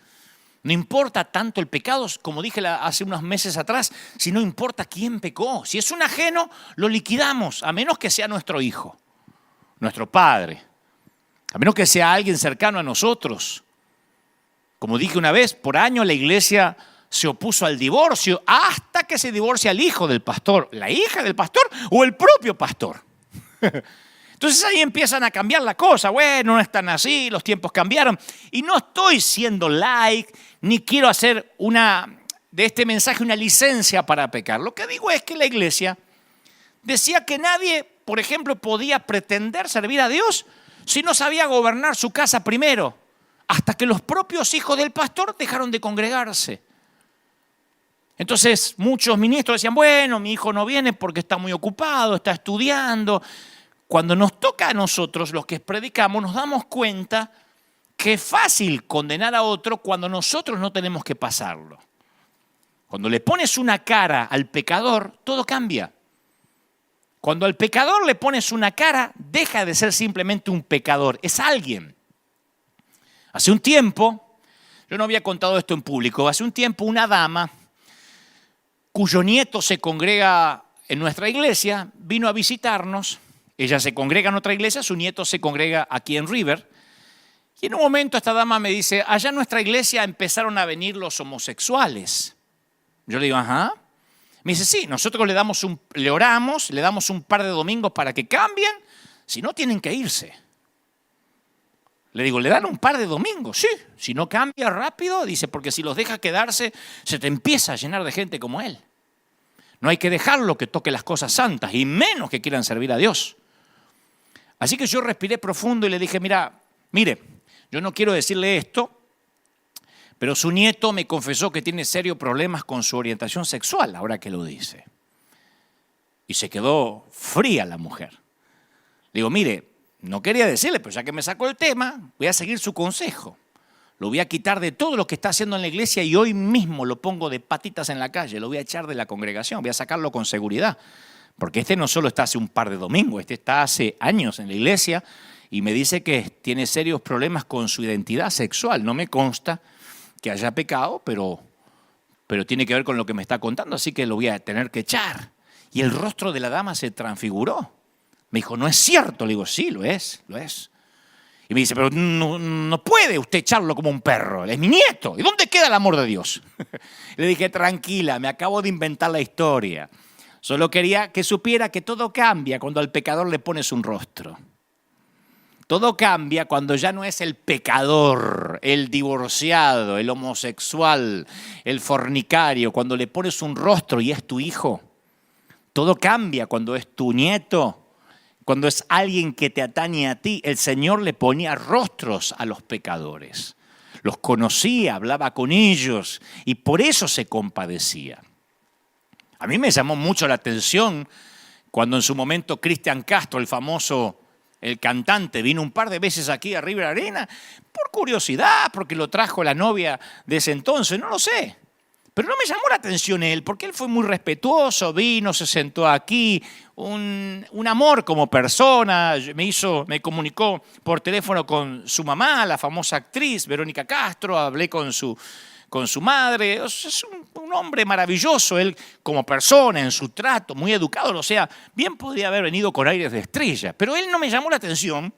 No importa tanto el pecado, como dije hace unos meses atrás, si no importa quién pecó. Si es un ajeno, lo liquidamos, a menos que sea nuestro hijo, nuestro padre, a menos que sea alguien cercano a nosotros. Como dije una vez, por años la iglesia se opuso al divorcio hasta que se divorcia el hijo del pastor, la hija del pastor o el propio pastor. Entonces ahí empiezan a cambiar la cosa. Bueno, no es tan así, los tiempos cambiaron. Y no estoy siendo like, ni quiero hacer de este mensaje una licencia para pecar. Lo que digo es que la iglesia decía que nadie, por ejemplo, podía pretender servir a Dios si no sabía gobernar su casa primero, hasta que los propios hijos del pastor dejaron de congregarse. Entonces muchos ministros decían, bueno, mi hijo no viene porque está muy ocupado, está estudiando. Cuando nos toca a nosotros, los que predicamos, nos damos cuenta que es fácil condenar a otro cuando nosotros no tenemos que pasarlo. Cuando le pones una cara al pecador, todo cambia. Cuando al pecador le pones una cara, deja de ser simplemente un pecador, es alguien. Hace un tiempo, yo no había contado esto en público, hace un tiempo una dama cuyo nieto se congrega en nuestra iglesia vino a visitarnos. Ella se congrega en otra iglesia, su nieto se congrega aquí en River. Y en un momento esta dama me dice, allá en nuestra iglesia empezaron a venir los homosexuales. Yo le digo, ajá. Me dice, sí, nosotros le oramos, le damos un par de domingos para que cambien, si no tienen que irse. Le digo, ¿le dan un par de domingos? Sí, si no cambia rápido, dice, porque si los deja quedarse, se te empieza a llenar de gente como él. No hay que dejarlo que toque las cosas santas, y menos que quieran servir a Dios. Así que yo respiré profundo y le dije, mire, yo no quiero decirle esto, pero su nieto me confesó que tiene serios problemas con su orientación sexual, ahora que lo dice. Y se quedó fría la mujer. Le digo, mire, no quería decirle, pero ya que me sacó el tema, voy a seguir su consejo. Lo voy a quitar de todo lo que está haciendo en la iglesia y hoy mismo lo pongo de patitas en la calle, lo voy a echar de la congregación, voy a sacarlo con seguridad. Porque este no solo está hace un par de domingos, este está hace años en la iglesia y me dice que tiene serios problemas con su identidad sexual. No me consta que haya pecado, pero tiene que ver con lo que me está contando, así que lo voy a tener que echar. Y el rostro de la dama se transfiguró. Me dijo, ¿no es cierto? Le digo, sí, lo es. Y me dice, pero no puede usted echarlo como un perro, es mi nieto. ¿Y dónde queda el amor de Dios? Le dije, tranquila, me acabo de inventar la historia. Solo quería que supiera que todo cambia cuando al pecador le pones un rostro. Todo cambia cuando ya no es el pecador, el divorciado, el homosexual, el fornicario, cuando le pones un rostro y es tu hijo. Todo cambia cuando es tu nieto, cuando es alguien que te atañe a ti. El Señor le ponía rostros a los pecadores. Los conocía, hablaba con ellos y por eso se compadecía. A mí me llamó mucho la atención Cuando en su momento Cristian Castro, el famoso, el cantante, vino un par de veces aquí a River Arena, por curiosidad, porque lo trajo la novia de ese entonces, no lo sé. Pero no me llamó la atención él, porque él fue muy respetuoso, vino, se sentó aquí, un amor como persona, me comunicó por teléfono con su mamá, la famosa actriz Verónica Castro, hablé con su madre. Es un hombre maravilloso, él como persona, en su trato, muy educado, o sea, bien podría haber venido con aires de estrella, pero él no me llamó la atención,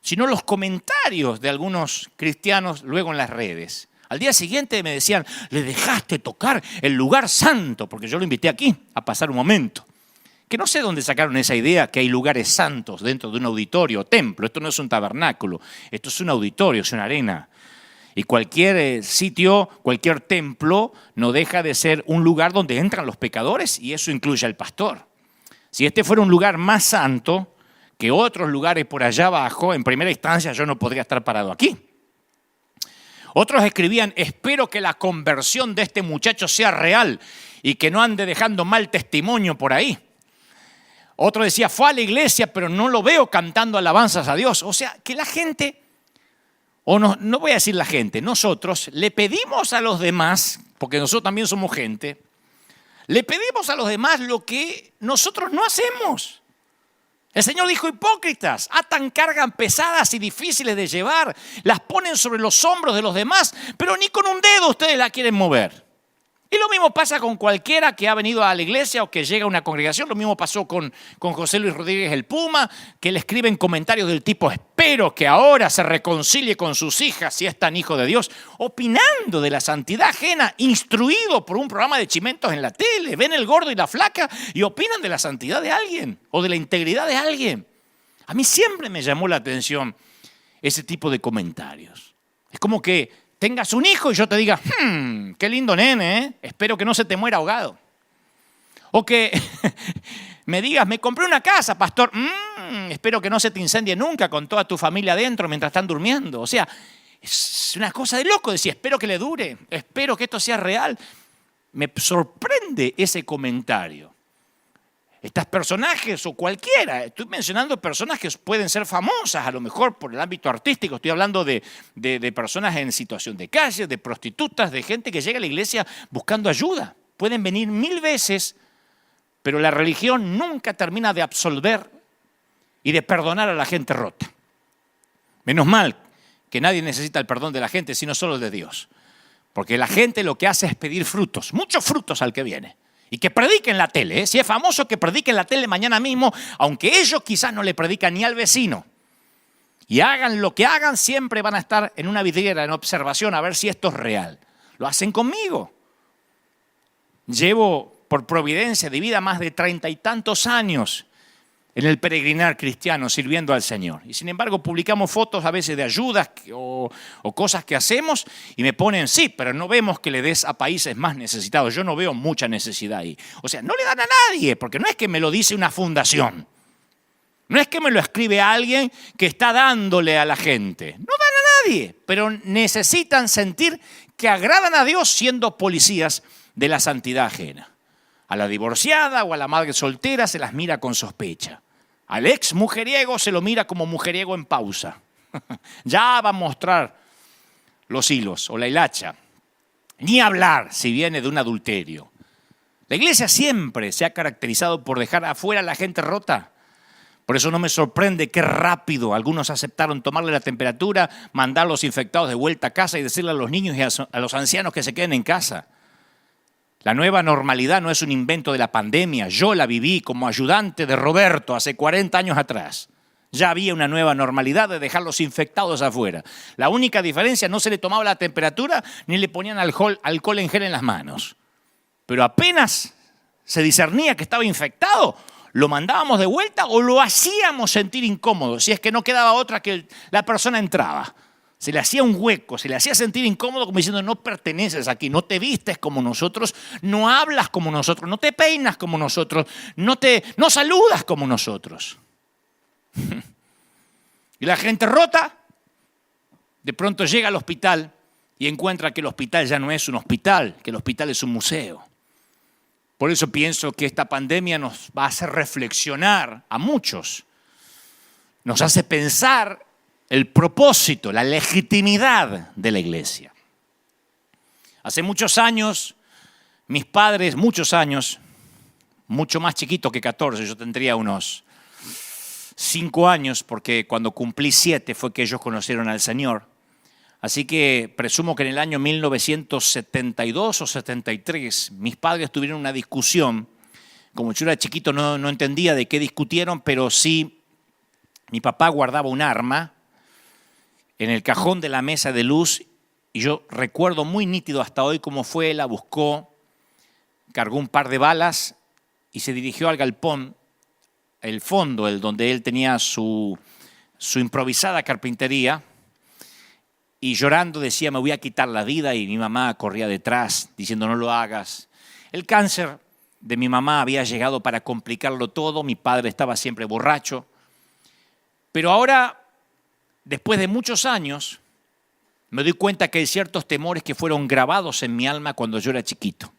sino los comentarios de algunos cristianos luego en las redes. Al día siguiente me decían, le dejaste tocar el lugar santo, porque yo lo invité aquí a pasar un momento. Que no sé dónde sacaron esa idea que hay lugares santos dentro de un auditorio o templo. Esto no es un tabernáculo, esto es un auditorio, es una arena. Y cualquier sitio, cualquier templo no deja de ser un lugar donde entran los pecadores y eso incluye al pastor. Si este fuera un lugar más santo que otros lugares por allá abajo, en primera instancia yo no podría estar parado aquí. Otros escribían, espero que la conversión de este muchacho sea real y que no ande dejando mal testimonio por ahí. Otro decía, fue a la iglesia pero no lo veo cantando alabanzas a Dios. O sea, que la gente, o no voy a decir la gente, nosotros le pedimos a los demás, porque nosotros también somos gente, le pedimos a los demás lo que nosotros no hacemos. El Señor dijo, hipócritas, atan cargas pesadas y difíciles de llevar, las ponen sobre los hombros de los demás, pero ni con un dedo ustedes la quieren mover. Y lo mismo pasa con cualquiera que ha venido a la iglesia o que llega a una congregación. Lo mismo pasó con José Luis Rodríguez el Puma, que le escriben comentarios del tipo, espero que ahora se reconcilie con sus hijas si es tan hijo de Dios, opinando de la santidad ajena, instruido por un programa de chimentos en la tele. Ven el gordo y la flaca y opinan de la santidad de alguien o de la integridad de alguien. A mí siempre me llamó la atención ese tipo de comentarios. Es como que tengas un hijo y yo te diga, qué lindo nene, ¿eh? Espero que no se te muera ahogado. O que me digas, me compré una casa, pastor, espero que no se te incendie nunca con toda tu familia adentro mientras están durmiendo. O sea, es una cosa de loco decir, espero que le dure, espero que esto sea real. Me sorprende ese comentario. Estos personajes o cualquiera, estoy mencionando personas que pueden ser famosas a lo mejor por el ámbito artístico, estoy hablando de personas en situación de calle, de prostitutas, de gente que llega a la iglesia buscando ayuda. Pueden venir 1000 veces, pero la religión nunca termina de absolver y de perdonar a la gente rota. Menos mal que nadie necesita el perdón de la gente, sino solo el de Dios. Porque la gente lo que hace es pedir frutos, muchos frutos al que viene. Y que predique en la tele, ¿eh? Si es famoso, que predique en la tele mañana mismo, aunque ellos quizás no le predican ni al vecino. Y hagan lo que hagan, siempre van a estar en una vidriera, en observación, a ver si esto es real. Lo hacen conmigo. Llevo, por providencia de vida, más de 30 y tantos años en el peregrinar cristiano, sirviendo al Señor. Y sin embargo, publicamos fotos a veces de ayudas o cosas que hacemos y me ponen, sí, pero no vemos que le des a países más necesitados. Yo no veo mucha necesidad ahí. O sea, no le dan a nadie, porque no es que me lo dice una fundación. No es que me lo escribe alguien que está dándole a la gente. No dan a nadie, pero necesitan sentir que agradan a Dios siendo policías de la santidad ajena. A la divorciada o a la madre soltera se las mira con sospecha. Al ex mujeriego se lo mira como mujeriego en pausa. Ya va a mostrar los hilos o la hilacha. Ni hablar si viene de un adulterio. La iglesia siempre se ha caracterizado por dejar afuera a la gente rota. Por eso no me sorprende qué rápido algunos aceptaron tomarle la temperatura, mandar a los infectados de vuelta a casa y decirle a los niños y a los ancianos que se queden en casa. La nueva normalidad no es un invento de la pandemia. Yo la viví como ayudante de Roberto hace 40 años atrás. Ya había una nueva normalidad de dejar los infectados afuera. La única diferencia, no se le tomaba la temperatura ni le ponían alcohol en gel en las manos. Pero apenas se discernía que estaba infectado, lo mandábamos de vuelta o lo hacíamos sentir incómodo, si es que no quedaba otra que la persona entraba. Se le hacía un hueco, se le hacía sentir incómodo como diciendo no perteneces aquí, no te vistes como nosotros, no hablas como nosotros, no te peinas como nosotros, no saludas como nosotros. Y la gente rota de pronto llega al hospital y encuentra que el hospital ya no es un hospital, que el hospital es un museo. Por eso pienso que esta pandemia nos va a hacer reflexionar a muchos. Nos hace pensar el propósito, la legitimidad de la iglesia. Hace muchos años, mis padres, muchos años, mucho más chiquito que 14, yo tendría unos 5 años, porque cuando cumplí 7 fue que ellos conocieron al Señor. Así que presumo que en el año 1972 o 73, mis padres tuvieron una discusión. Como yo era chiquito no entendía de qué discutieron, pero sí, mi papá guardaba un arma en el cajón de la mesa de luz y yo recuerdo muy nítido hasta hoy cómo fue, la buscó, cargó un par de balas y se dirigió al galpón, el fondo, el donde él tenía su improvisada carpintería, y llorando decía, me voy a quitar la vida, y mi mamá corría detrás diciendo, no lo hagas. El cáncer de mi mamá había llegado para complicarlo todo, mi padre estaba siempre borracho, pero ahora, después de muchos años, me doy cuenta que hay ciertos temores que fueron grabados en mi alma cuando yo era chiquito.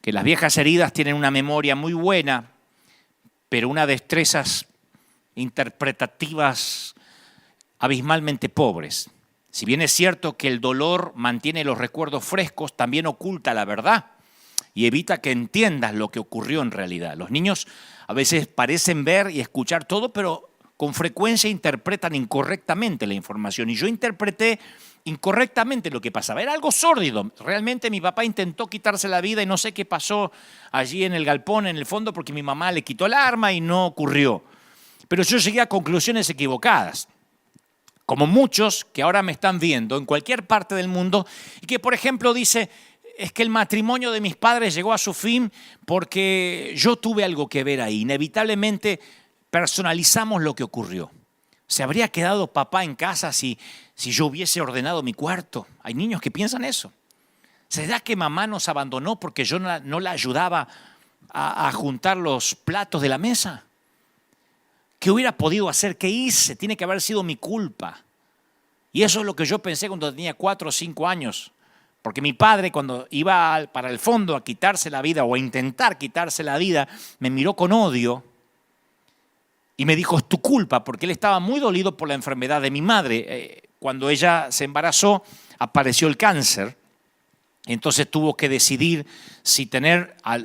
Que las viejas heridas tienen una memoria muy buena, pero unas destrezas interpretativas abismalmente pobres. Si bien es cierto que el dolor mantiene los recuerdos frescos, también oculta la verdad y evita que entiendas lo que ocurrió en realidad. Los niños a veces parecen ver y escuchar todo, pero con frecuencia interpretan incorrectamente la información. Y yo interpreté incorrectamente lo que pasaba. Era algo sórdido. Realmente mi papá intentó quitarse la vida y no sé qué pasó allí en el galpón, en el fondo, porque mi mamá le quitó el arma y no ocurrió. Pero yo llegué a conclusiones equivocadas. Como muchos que ahora me están viendo en cualquier parte del mundo y que, por ejemplo, dice, es que el matrimonio de mis padres llegó a su fin porque yo tuve algo que ver ahí. Inevitablemente personalizamos lo que ocurrió. ¿Se habría quedado papá en casa si yo hubiese ordenado mi cuarto? Hay niños que piensan eso. ¿Será que mamá nos abandonó porque yo no la ayudaba a juntar los platos de la mesa? ¿Qué hubiera podido hacer? ¿Qué hice? Tiene que haber sido mi culpa. Y eso es lo que yo pensé cuando tenía 4 o 5 años. Porque mi padre, cuando iba para el fondo a quitarse la vida o a intentar quitarse la vida, me miró con odio y me dijo, es tu culpa, porque él estaba muy dolido por la enfermedad de mi madre. Cuando ella se embarazó, apareció el cáncer. Entonces tuvo que decidir si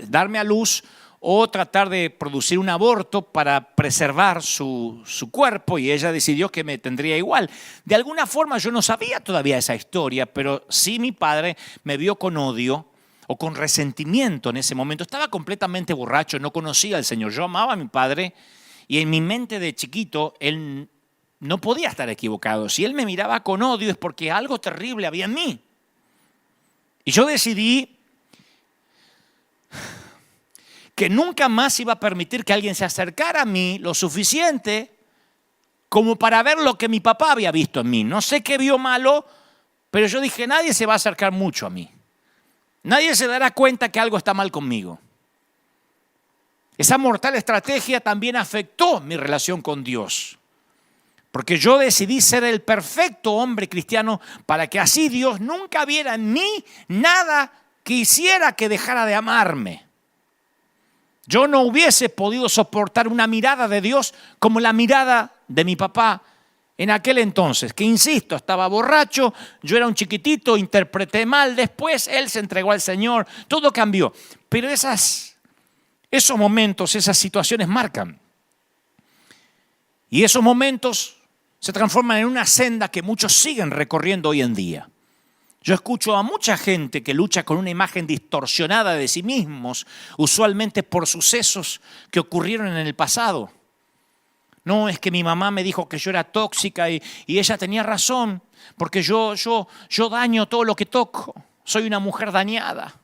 darme a luz o tratar de producir un aborto para preservar su cuerpo, y ella decidió que me tendría igual. De alguna forma yo no sabía todavía esa historia, pero sí mi padre me vio con odio o con resentimiento en ese momento. Estaba completamente borracho, no conocía al Señor. Yo amaba a mi padre y en mi mente de chiquito él no podía estar equivocado. Si él me miraba con odio es porque algo terrible había en mí. Y yo decidí que nunca más iba a permitir que alguien se acercara a mí lo suficiente como para ver lo que mi papá había visto en mí. No sé qué vio malo, pero yo dije, nadie se va a acercar mucho a mí. Nadie se dará cuenta que algo está mal conmigo. Esa mortal estrategia también afectó mi relación con Dios, porque yo decidí ser el perfecto hombre cristiano para que así Dios nunca viera en mí nada que hiciera que dejara de amarme. Yo no hubiese podido soportar una mirada de Dios como la mirada de mi papá en aquel entonces, que insisto, estaba borracho, yo era un chiquitito, interpreté mal, después él se entregó al Señor, todo cambió. Pero esos momentos, esas situaciones marcan. Y esos momentos se transforman en una senda que muchos siguen recorriendo hoy en día. Yo escucho a mucha gente que lucha con una imagen distorsionada de sí mismos, usualmente por sucesos que ocurrieron en el pasado. No, es que mi mamá me dijo que yo era tóxica y ella tenía razón, porque yo daño todo lo que toco. Soy una mujer dañada.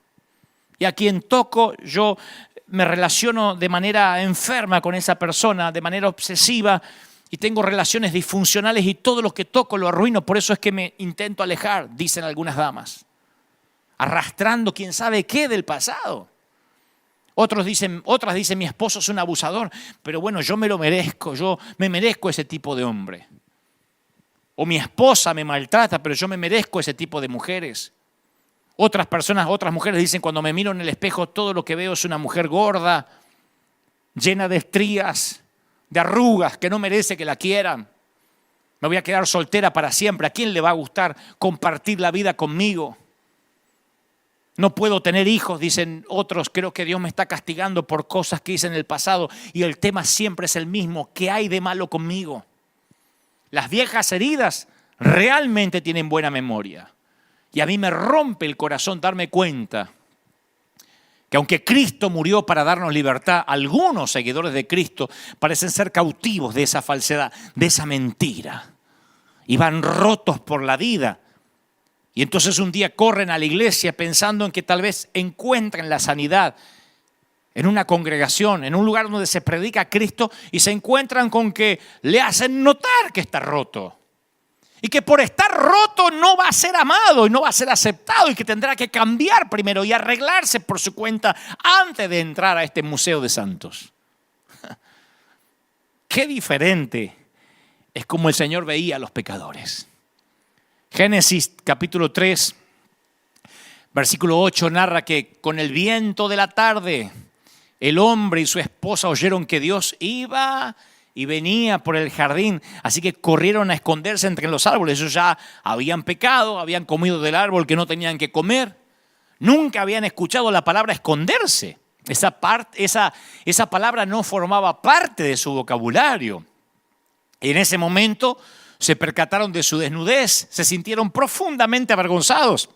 Y a quien toco, yo me relaciono de manera enferma con esa persona, de manera obsesiva, y tengo relaciones disfuncionales y todo lo que toco lo arruino. Por eso es que me intento alejar, dicen algunas damas, arrastrando quién sabe qué del pasado. Otras dicen, mi esposo es un abusador, pero bueno, yo me lo merezco, yo me merezco ese tipo de hombre. O mi esposa me maltrata, pero yo me merezco ese tipo de mujeres. Otras personas, otras mujeres dicen, cuando me miro en el espejo, todo lo que veo es una mujer gorda, llena de estrías, de arrugas, que no merece que la quieran. Me voy a quedar soltera para siempre. ¿A quién le va a gustar compartir la vida conmigo? No puedo tener hijos, dicen otros. Creo que Dios me está castigando por cosas que hice en el pasado. Y el tema siempre es el mismo. ¿Qué hay de malo conmigo? Las viejas heridas realmente tienen buena memoria. Y a mí me rompe el corazón darme cuenta que aunque Cristo murió para darnos libertad, algunos seguidores de Cristo parecen ser cautivos de esa falsedad, de esa mentira. Y van rotos por la vida. Y entonces un día corren a la iglesia pensando en que tal vez encuentren la sanidad en una congregación, en un lugar donde se predica a Cristo, y se encuentran con que le hacen notar que está roto. Y que por estar roto no va a ser amado y no va a ser aceptado y que tendrá que cambiar primero y arreglarse por su cuenta antes de entrar a este museo de santos. Qué diferente es como el Señor veía a los pecadores. Génesis capítulo 3, versículo 8 narra que con el viento de la tarde el hombre y su esposa oyeron que Dios iba y venía por el jardín, así que corrieron a esconderse entre los árboles. Ellos ya habían pecado, habían comido del árbol que no tenían que comer. Nunca habían escuchado la palabra esconderse. Esa palabra no formaba parte de su vocabulario. Y en ese momento se percataron de su desnudez, se sintieron profundamente avergonzados.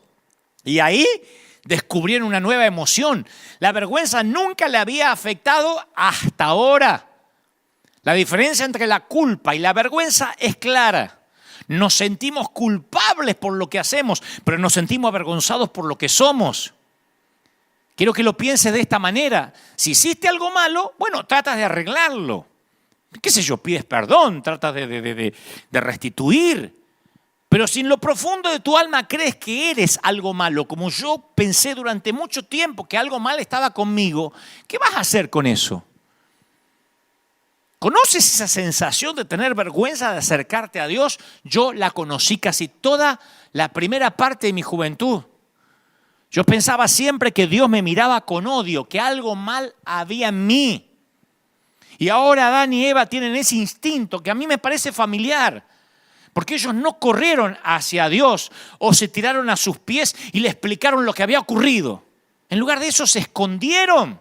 Y ahí descubrieron una nueva emoción. La vergüenza nunca le había afectado hasta ahora. La diferencia entre la culpa y la vergüenza es clara. Nos sentimos culpables por lo que hacemos, pero nos sentimos avergonzados por lo que somos. Quiero que lo pienses de esta manera. Si hiciste algo malo, bueno, tratas de arreglarlo. ¿Qué sé yo? Pides perdón, tratas de restituir. Pero si en lo profundo de tu alma crees que eres algo malo, como yo pensé durante mucho tiempo que algo mal estaba conmigo, ¿qué vas a hacer con eso? ¿Conoces esa sensación de tener vergüenza de acercarte a Dios? Yo la conocí casi toda la primera parte de mi juventud. Yo pensaba siempre que Dios me miraba con odio, que algo mal había en mí. Y ahora Adán y Eva tienen ese instinto que a mí me parece familiar, porque ellos no corrieron hacia Dios o se tiraron a sus pies y le explicaron lo que había ocurrido. En lugar de eso se escondieron.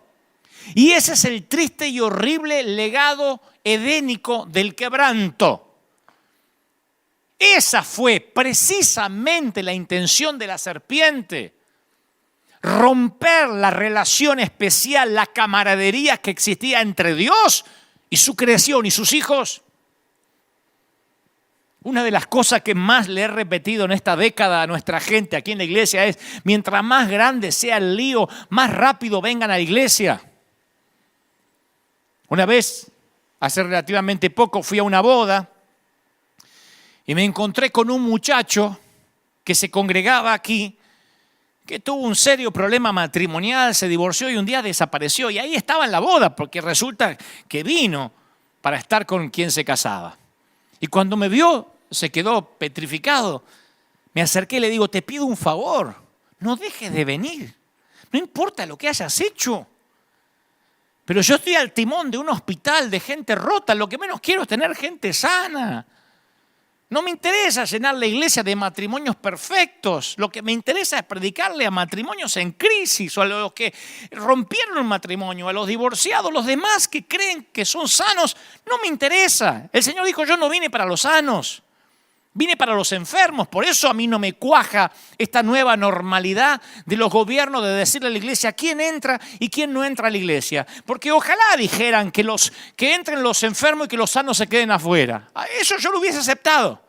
Y ese es el triste y horrible legado edénico del quebranto. Esa fue precisamente la intención de la serpiente. Romper la relación especial, la camaradería que existía entre Dios y su creación y sus hijos. Una de las cosas que más le he repetido en esta década a nuestra gente aquí en la iglesia es: mientras más grande sea el lío, más rápido vengan a la iglesia. Una vez, hace relativamente poco, fui a una boda y me encontré con un muchacho que se congregaba aquí, que tuvo un serio problema matrimonial, se divorció y un día desapareció. Y ahí estaba en la boda, porque resulta que vino para estar con quien se casaba. Y cuando me vio, se quedó petrificado. Me acerqué y le digo: te pido un favor, no dejes de venir. No importa lo que hayas hecho. Pero yo estoy al timón de un hospital de gente rota. Lo que menos quiero es tener gente sana. No me interesa llenar la iglesia de matrimonios perfectos. Lo que me interesa es predicarle a matrimonios en crisis, o a los que rompieron un matrimonio, a los divorciados, los demás que creen que son sanos. No me interesa. El Señor dijo: yo no vine para los sanos, vine para los enfermos. Por eso a mí no me cuaja esta nueva normalidad de los gobiernos de decirle a la iglesia quién entra y quién no entra a la iglesia. Porque ojalá dijeran que entren los enfermos y que los sanos se queden afuera. Eso yo lo hubiese aceptado,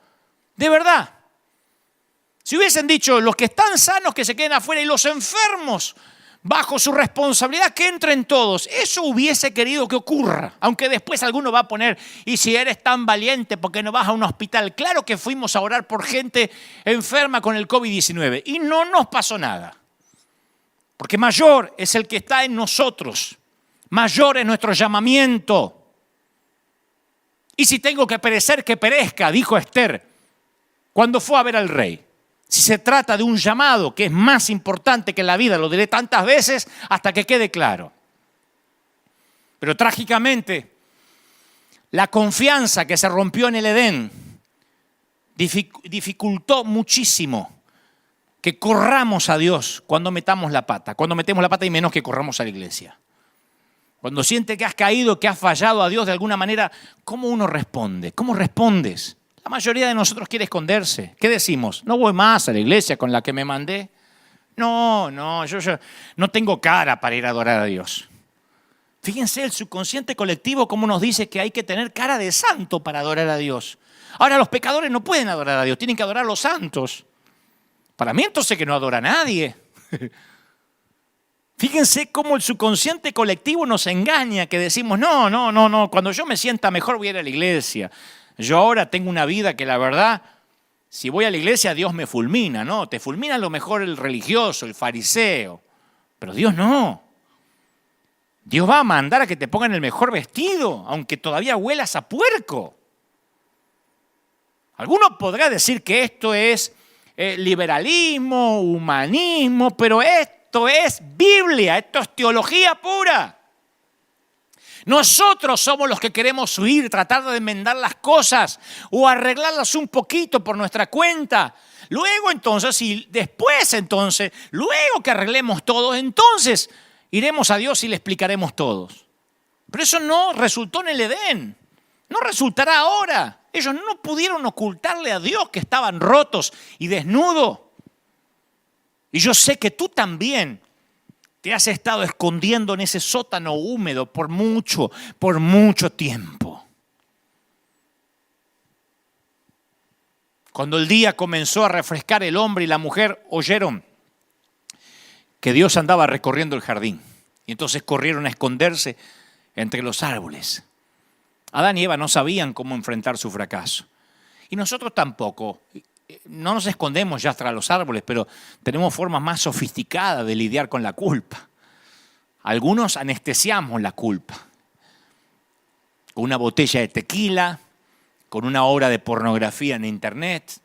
de verdad. Si hubiesen dicho: los que están sanos que se queden afuera y los enfermos bajo su responsabilidad que entren todos, eso hubiese querido que ocurra. Aunque después alguno va a poner: y si eres tan valiente, ¿por qué no vas a un hospital? Claro que fuimos a orar por gente enferma con el COVID-19 y no nos pasó nada. Porque mayor es el que está en nosotros, mayor es nuestro llamamiento. Y si tengo que perecer, que perezca, dijo Esther cuando fue a ver al rey. Si se trata de un llamado que es más importante que la vida, lo diré tantas veces hasta que quede claro. Pero trágicamente, la confianza que se rompió en el Edén dificultó muchísimo que corramos a Dios cuando metamos la pata. Cuando metemos la pata y menos que corramos a la iglesia. Cuando sientes que has caído, que has fallado a Dios de alguna manera, ¿cómo uno responde? ¿Cómo respondes? La mayoría de nosotros quiere esconderse. ¿Qué decimos? No voy más a la iglesia con la que me mandé. No, yo no tengo cara para ir a adorar a Dios. Fíjense el subconsciente colectivo cómo nos dice que hay que tener cara de santo para adorar a Dios. Ahora los pecadores no pueden adorar a Dios, tienen que adorar a los santos. Para mí entonces que no adora a nadie. Fíjense cómo el subconsciente colectivo nos engaña, que decimos, no, cuando yo me sienta mejor voy a ir a la iglesia. Yo ahora tengo una vida que la verdad, si voy a la iglesia Dios me fulmina, ¿no? Te fulmina a lo mejor el religioso, el fariseo, pero Dios no. Dios va a mandar a que te pongan el mejor vestido, aunque todavía huelas a puerco. Alguno podrá decir que esto es liberalismo, humanismo, pero esto es Biblia, esto es teología pura. Nosotros somos los que queremos huir, tratar de enmendar las cosas o arreglarlas un poquito por nuestra cuenta. Luego entonces, luego que arreglemos todo, entonces iremos a Dios y le explicaremos todos. Pero eso no resultó en el Edén, no resultará ahora. Ellos no pudieron ocultarle a Dios que estaban rotos y desnudos. Y yo sé que tú también te has estado escondiendo en ese sótano húmedo por mucho tiempo. Cuando el día comenzó a refrescar, el hombre y la mujer oyeron que Dios andaba recorriendo el jardín. Y entonces corrieron a esconderse entre los árboles. Adán y Eva no sabían cómo enfrentar su fracaso. Y nosotros tampoco. No nos escondemos ya tras los árboles, pero tenemos formas más sofisticadas de lidiar con la culpa. Algunos anestesiamos la culpa. Con una botella de tequila, con una hora de pornografía en internet.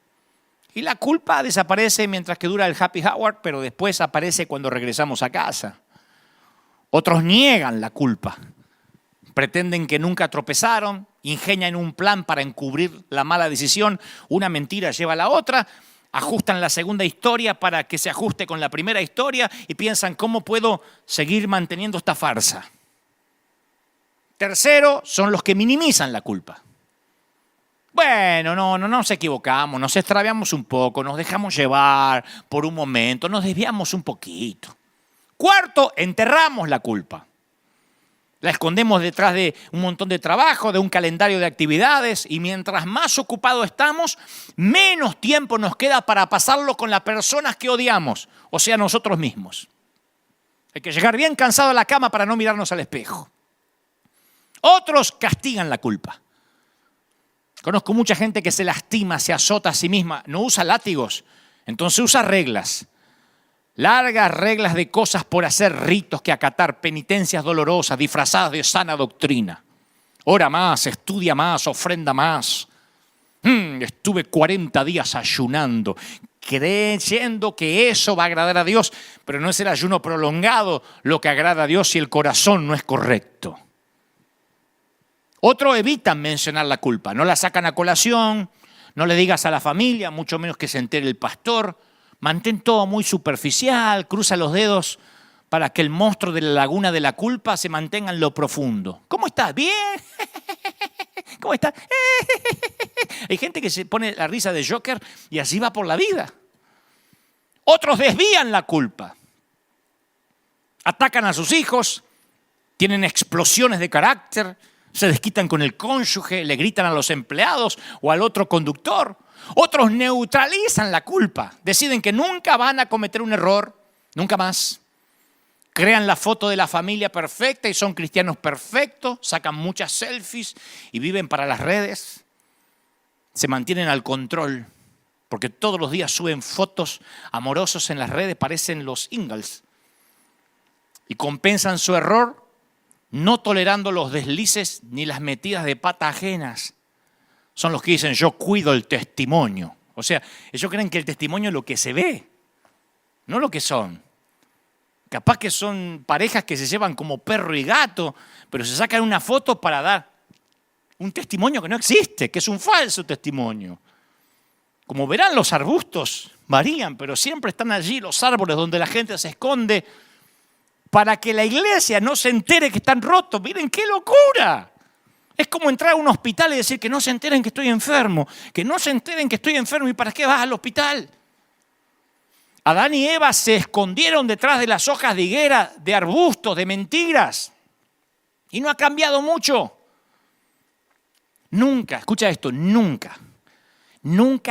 Y la culpa desaparece mientras que dura el happy hour, pero después aparece cuando regresamos a casa. Otros niegan la culpa. Pretenden que nunca tropezaron, ingenian un plan para encubrir la mala decisión, una mentira lleva a la otra, ajustan la segunda historia para que se ajuste con la primera historia y piensan, ¿cómo puedo seguir manteniendo esta farsa? Tercero, son los que minimizan la culpa. Bueno, no nos equivocamos, nos extraviamos un poco, nos dejamos llevar por un momento, nos desviamos un poquito. Cuarto, enterramos la culpa. La escondemos detrás de un montón de trabajo, de un calendario de actividades, y mientras más ocupados estamos, menos tiempo nos queda para pasarlo con las personas que odiamos, o sea, nosotros mismos. Hay que llegar bien cansado a la cama para no mirarnos al espejo. Otros castigan la culpa. Conozco mucha gente que se lastima, se azota a sí misma, no usa látigos, entonces usa reglas. Largas reglas de cosas por hacer, ritos que acatar, penitencias dolorosas disfrazadas de sana doctrina. Ora más, estudia más, ofrenda más. Estuve 40 días ayunando, creyendo que eso va a agradar a Dios, pero no es el ayuno prolongado lo que agrada a Dios si el corazón no es correcto. Otros evitan mencionar la culpa, no la sacan a colación, no le digas a la familia, mucho menos que se entere el pastor. Mantén todo muy superficial, cruza los dedos para que el monstruo de la laguna de la culpa se mantenga en lo profundo. ¿Cómo estás? ¿Bien? ¿Cómo estás? Hay gente que se pone la risa de Joker y así va por la vida. Otros desvían la culpa. Atacan a sus hijos, tienen explosiones de carácter, se desquitan con el cónyuge, le gritan a los empleados o al otro conductor. Otros neutralizan la culpa, deciden que nunca van a cometer un error, nunca más. Crean la foto de la familia perfecta y son cristianos perfectos, sacan muchas selfies y viven para las redes. Se mantienen al control, porque todos los días suben fotos amorosos en las redes, parecen los Ingalls. Y compensan su error no tolerando los deslices ni las metidas de pata ajenas. Son los que dicen, yo cuido el testimonio. O sea, ellos creen que el testimonio es lo que se ve, no lo que son. Capaz que son parejas que se llevan como perro y gato, pero se sacan una foto para dar un testimonio que no existe, que es un falso testimonio. Como verán, los arbustos varían, pero siempre están allí los árboles donde la gente se esconde para que la iglesia no se entere que están rotos. Miren qué locura. Es como entrar a un hospital y decir que no se enteren que estoy enfermo, que no se enteren que estoy enfermo. ¿Y para qué vas al hospital? Adán y Eva se escondieron detrás de las hojas de higuera, de arbustos, de mentiras. Y no ha cambiado mucho. Nunca, escucha esto, nunca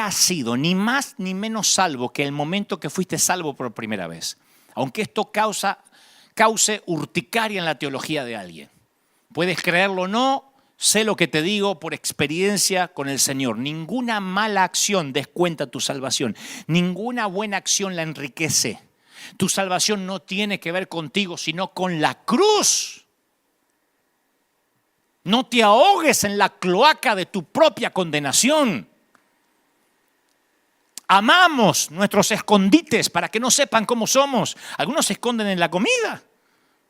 has sido ni más ni menos salvo que el momento que fuiste salvo por primera vez. Aunque esto cause urticaria en la teología de alguien. Puedes creerlo o no, sé lo que te digo por experiencia con el Señor. Ninguna mala acción descuenta tu salvación. Ninguna buena acción la enriquece. Tu salvación no tiene que ver contigo, sino con la cruz. No te ahogues en la cloaca de tu propia condenación. Amamos nuestros escondites para que no sepan cómo somos. Algunos se esconden en la comida,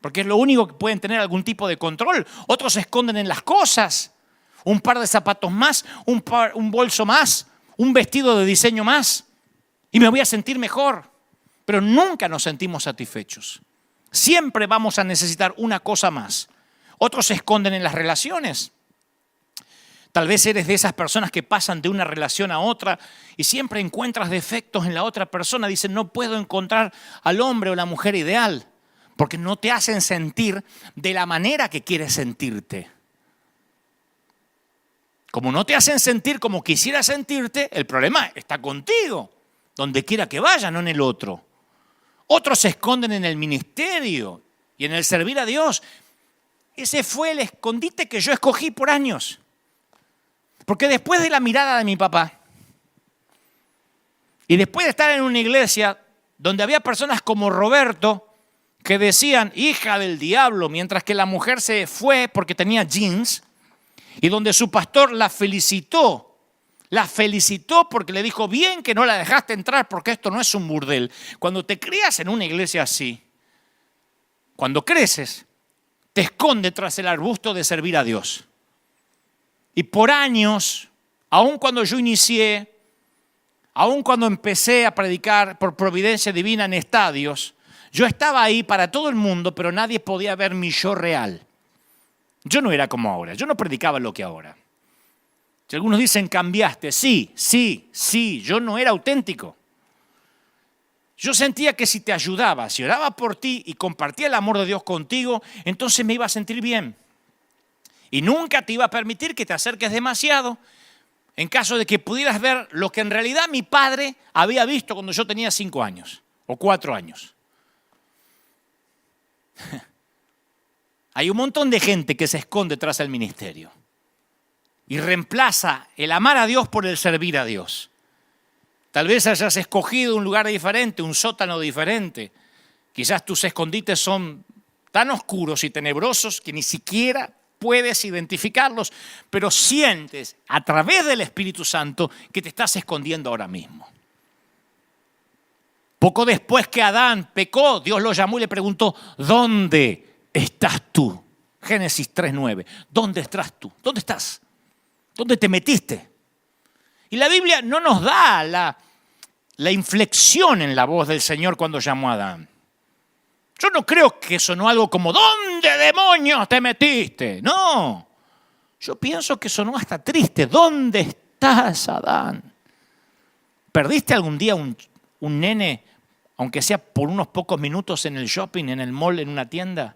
porque es lo único que pueden tener algún tipo de control. Otros se esconden en las cosas. Un par de zapatos más, un bolso más, un vestido de diseño más. Y me voy a sentir mejor. Pero nunca nos sentimos satisfechos. Siempre vamos a necesitar una cosa más. Otros se esconden en las relaciones. Tal vez eres de esas personas que pasan de una relación a otra y siempre encuentras defectos en la otra persona. Dicen, no puedo encontrar al hombre o la mujer ideal porque no te hacen sentir de la manera que quieres sentirte. Como no te hacen sentir como quisieras sentirte, el problema está contigo, donde quiera que vaya, no en el otro. Otros se esconden en el ministerio y en el servir a Dios. Ese fue el escondite que yo escogí por años. Porque después de la mirada de mi papá y después de estar en una iglesia donde había personas como Roberto que decían, hija del diablo, mientras que la mujer se fue porque tenía jeans, y donde su pastor la felicitó porque le dijo, bien que no la dejaste entrar porque esto no es un burdel. Cuando te crías en una iglesia así, cuando creces, te esconde tras el arbusto de servir a Dios. Y por años, aun cuando yo inicié, aun cuando empecé a predicar por providencia divina en estadios, yo estaba ahí para todo el mundo, pero nadie podía ver mi yo real. Yo no era como ahora, yo no predicaba lo que ahora. Si algunos dicen cambiaste, sí, yo no era auténtico. Yo sentía que si te ayudaba, si oraba por ti y compartía el amor de Dios contigo, entonces me iba a sentir bien. Y nunca te iba a permitir que te acerques demasiado en caso de que pudieras ver lo que en realidad mi padre había visto cuando yo tenía 5 años o 4 años. Hay un montón de gente que se esconde tras el ministerio y reemplaza el amar a Dios por el servir a Dios. Tal vez hayas escogido un lugar diferente, un sótano diferente. Quizás tus escondites son tan oscuros y tenebrosos que ni siquiera puedes identificarlos, pero sientes a través del Espíritu Santo que te estás escondiendo ahora mismo. Poco después que Adán pecó, Dios lo llamó y le preguntó, ¿dónde estás tú? Génesis 3:9. ¿Dónde estás tú? ¿Dónde estás? ¿Dónde te metiste? Y la Biblia no nos da la inflexión en la voz del Señor cuando llamó a Adán. Yo no creo que sonó algo como, ¿dónde demonios te metiste? No, yo pienso que sonó hasta triste. ¿Dónde estás, Adán? ¿Perdiste algún día un nene, aunque sea por unos pocos minutos en el shopping, en el mall, en una tienda?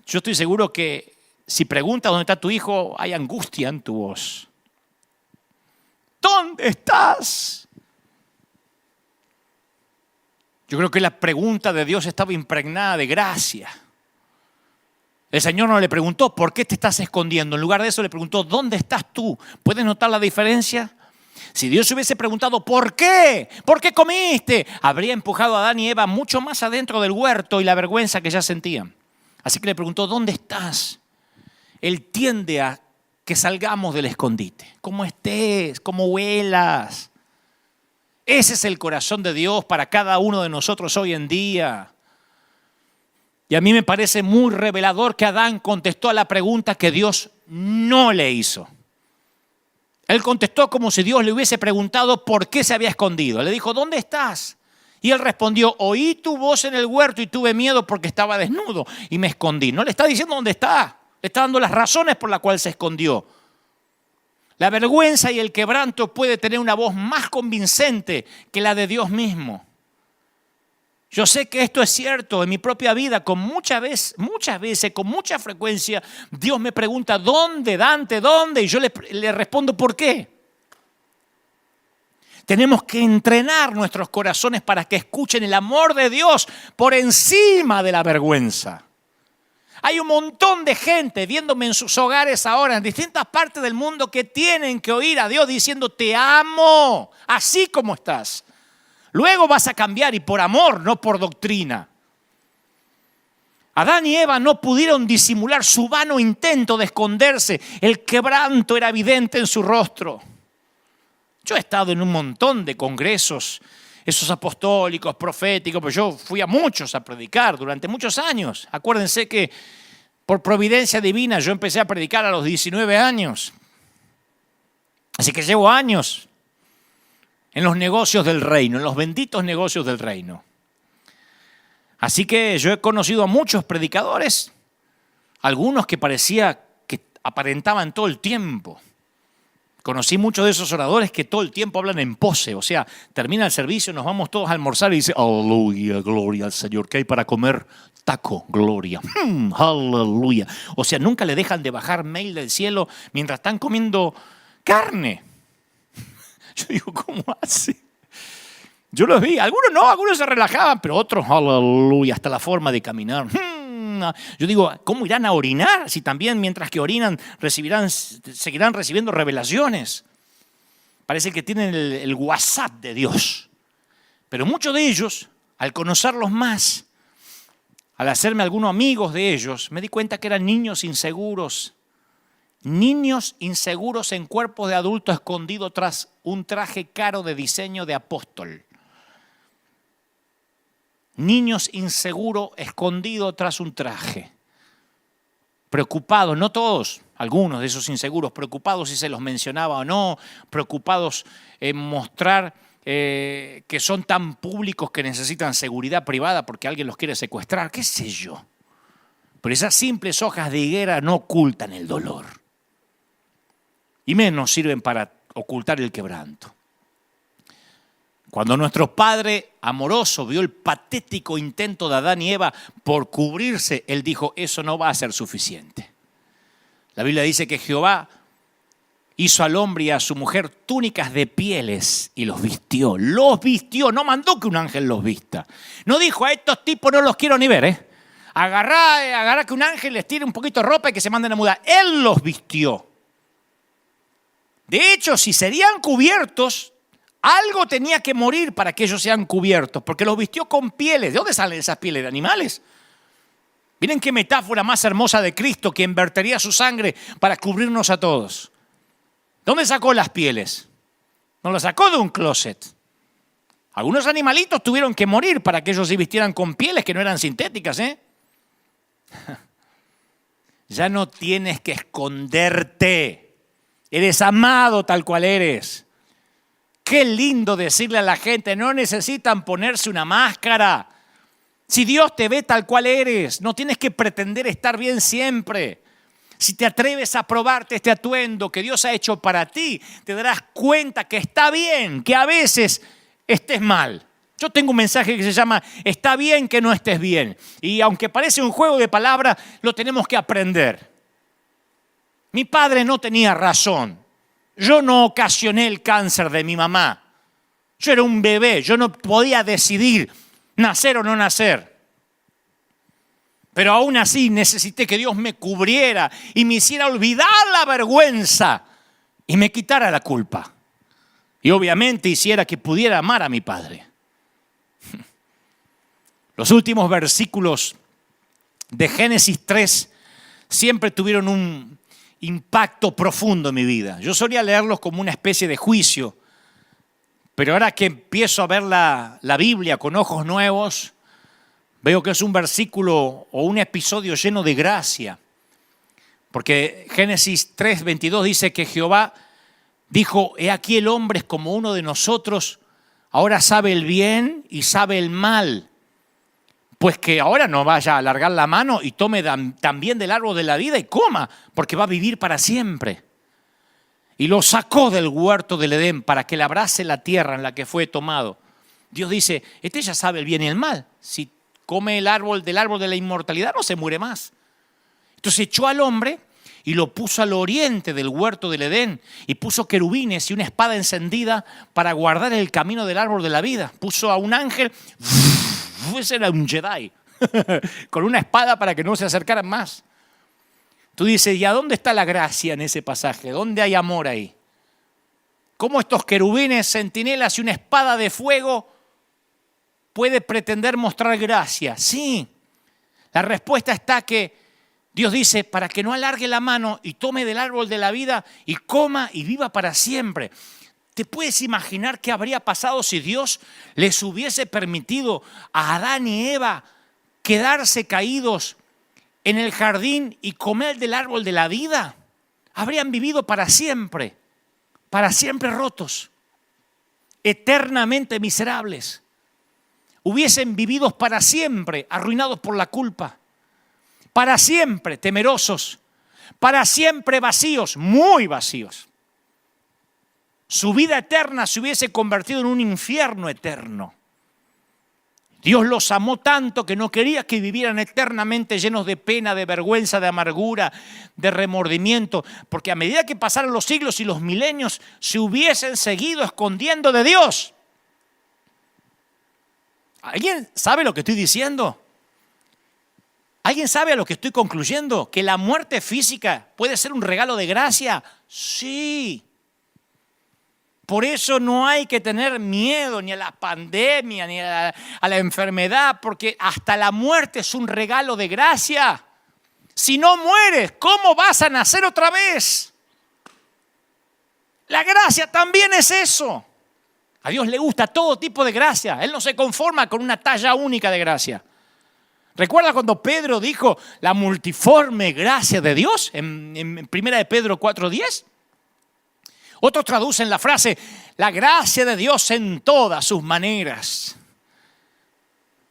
Yo estoy seguro que si preguntas dónde está tu hijo, hay angustia en tu voz. ¿Dónde estás? Yo creo que la pregunta de Dios estaba impregnada de gracia. El Señor no le preguntó, ¿por qué te estás escondiendo? En lugar de eso le preguntó, ¿dónde estás tú? ¿Puedes notar la diferencia? Si Dios hubiese preguntado, ¿por qué? ¿Por qué comiste? Habría empujado a Adán y Eva mucho más adentro del huerto y la vergüenza que ya sentían. Así que le preguntó, ¿dónde estás? Él tiende a que salgamos del escondite. Como estés, como huelas. Ese es el corazón de Dios para cada uno de nosotros hoy en día. Y a mí me parece muy revelador que Adán contestó a la pregunta que Dios no le hizo. Él contestó como si Dios le hubiese preguntado por qué se había escondido. Le dijo, ¿dónde estás? Y él respondió, oí tu voz en el huerto y tuve miedo porque estaba desnudo y me escondí. No le está diciendo dónde está, le está dando las razones por las cuales se escondió. La vergüenza y el quebranto puede tener una voz más convincente que la de Dios mismo. Yo sé que esto es cierto en mi propia vida, muchas veces, con mucha frecuencia, Dios me pregunta, ¿dónde, Dante, dónde? Y yo le respondo, ¿por qué? Tenemos que entrenar nuestros corazones para que escuchen el amor de Dios por encima de la vergüenza. Hay un montón de gente viéndome en sus hogares ahora, en distintas partes del mundo, que tienen que oír a Dios diciendo, te amo, así como estás. Luego vas a cambiar y por amor, no por doctrina. Adán y Eva no pudieron disimular su vano intento de esconderse. El quebranto era evidente en su rostro. Yo he estado en un montón de congresos, esos apostólicos, proféticos, pues yo fui a muchos a predicar durante muchos años. Acuérdense que por providencia divina yo empecé a predicar a los 19 años. Así que llevo años en los negocios del reino, en los benditos negocios del reino. Así que yo he conocido a muchos predicadores, algunos que parecía que aparentaban todo el tiempo. Conocí muchos de esos oradores que todo el tiempo hablan en pose, o sea, termina el servicio, nos vamos todos a almorzar y dice, aleluya, gloria al Señor, ¿qué hay para comer? Taco, gloria, aleluya. O sea, nunca le dejan de bajar mail del cielo mientras están comiendo carne. Yo digo, ¿cómo hace? Yo los vi, algunos no, algunos se relajaban, pero otros, aleluya, hasta la forma de caminar. Yo digo, ¿cómo irán a orinar si también mientras que orinan seguirán recibiendo revelaciones? Parece que tienen el WhatsApp de Dios. Pero muchos de ellos, al conocerlos más, al hacerme algunos amigos de ellos, me di cuenta que eran niños inseguros. Niños inseguros en cuerpos de adulto escondidos tras un traje caro de diseño de apóstol. Niños inseguros escondidos tras un traje. Preocupados, no todos, algunos de esos inseguros, preocupados si se los mencionaba o no, preocupados en mostrar que son tan públicos que necesitan seguridad privada porque alguien los quiere secuestrar, qué sé yo. Pero esas simples hojas de higuera no ocultan el dolor. Y menos sirven para ocultar el quebranto. Cuando nuestro Padre amoroso vio el patético intento de Adán y Eva por cubrirse, Él dijo, eso no va a ser suficiente. La Biblia dice que Jehová hizo al hombre y a su mujer túnicas de pieles y los vistió. Los vistió, no mandó que un ángel los vista. No dijo, a estos tipos no los quiero ni ver. Agarrá que un ángel les tire un poquito de ropa y que se manden a mudar. Él los vistió. De hecho, si serían cubiertos, algo tenía que morir para que ellos sean cubiertos, porque los vistió con pieles. ¿De dónde salen esas pieles? ¿De animales? Miren qué metáfora más hermosa de Cristo, que vertería su sangre para cubrirnos a todos. ¿Dónde sacó las pieles? No las sacó de un closet. Algunos animalitos tuvieron que morir para que ellos se vistieran con pieles que no eran sintéticas, Ya no tienes que esconderte. Eres amado tal cual eres. Qué lindo decirle a la gente, no necesitan ponerse una máscara. Si Dios te ve tal cual eres, no tienes que pretender estar bien siempre. Si te atreves a probarte este atuendo que Dios ha hecho para ti, te darás cuenta que está bien, que a veces estés mal. Yo tengo un mensaje que se llama, está bien que no estés bien. Y aunque parece un juego de palabras, lo tenemos que aprender. Mi padre no tenía razón. Yo no ocasioné el cáncer de mi mamá. Yo era un bebé, yo no podía decidir nacer o no nacer. Pero aún así necesité que Dios me cubriera y me hiciera olvidar la vergüenza y me quitara la culpa. Y obviamente hiciera que pudiera amar a mi padre. Los últimos versículos de Génesis 3 siempre tuvieron un impacto profundo en mi vida. Yo solía leerlos como una especie de juicio, pero ahora que empiezo a ver la Biblia con ojos nuevos, veo que es un versículo o un episodio lleno de gracia. Porque Génesis 3:22 dice que Jehová dijo: he aquí el hombre es como uno de nosotros, ahora sabe el bien y sabe el mal. Pues que ahora no vaya a alargar la mano y tome también del árbol de la vida y coma, porque va a vivir para siempre. Y lo sacó del huerto del Edén para que labrase la tierra en la que fue tomado. Dios dice, este ya sabe el bien y el mal. Si come del árbol de la inmortalidad, no se muere más. Entonces echó al hombre y lo puso al oriente del huerto del Edén y puso querubines y una espada encendida para guardar el camino del árbol de la vida. Puso a un ángel, ese era un Jedi, con una espada para que no se acercaran más. Tú dices, ¿y a dónde está la gracia en ese pasaje? ¿Dónde hay amor ahí? ¿Cómo estos querubines, centinelas y una espada de fuego puede pretender mostrar gracia? Sí, la respuesta está que Dios dice, para que no alargue la mano y tome del árbol de la vida y coma y viva para siempre. ¿Te puedes imaginar qué habría pasado si Dios les hubiese permitido a Adán y Eva quedarse caídos en el jardín y comer del árbol de la vida? Habrían vivido para siempre rotos, eternamente miserables. Hubiesen vivido para siempre arruinados por la culpa, para siempre temerosos, para siempre vacíos, muy vacíos. Su vida eterna se hubiese convertido en un infierno eterno. Dios los amó tanto que no quería que vivieran eternamente llenos de pena, de vergüenza, de amargura, de remordimiento, porque a medida que pasaran los siglos y los milenios, se hubiesen seguido escondiendo de Dios. ¿Alguien sabe lo que estoy diciendo? ¿Alguien sabe a lo que estoy concluyendo? ¿Que la muerte física puede ser un regalo de gracia? Sí. Por eso no hay que tener miedo ni a la pandemia, ni a la enfermedad, porque hasta la muerte es un regalo de gracia. Si no mueres, ¿cómo vas a nacer otra vez? La gracia también es eso. A Dios le gusta todo tipo de gracia. Él no se conforma con una talla única de gracia. ¿Recuerda cuando Pedro dijo la multiforme gracia de Dios en 1 de Pedro 4:10? Otros traducen la frase, la gracia de Dios en todas sus maneras.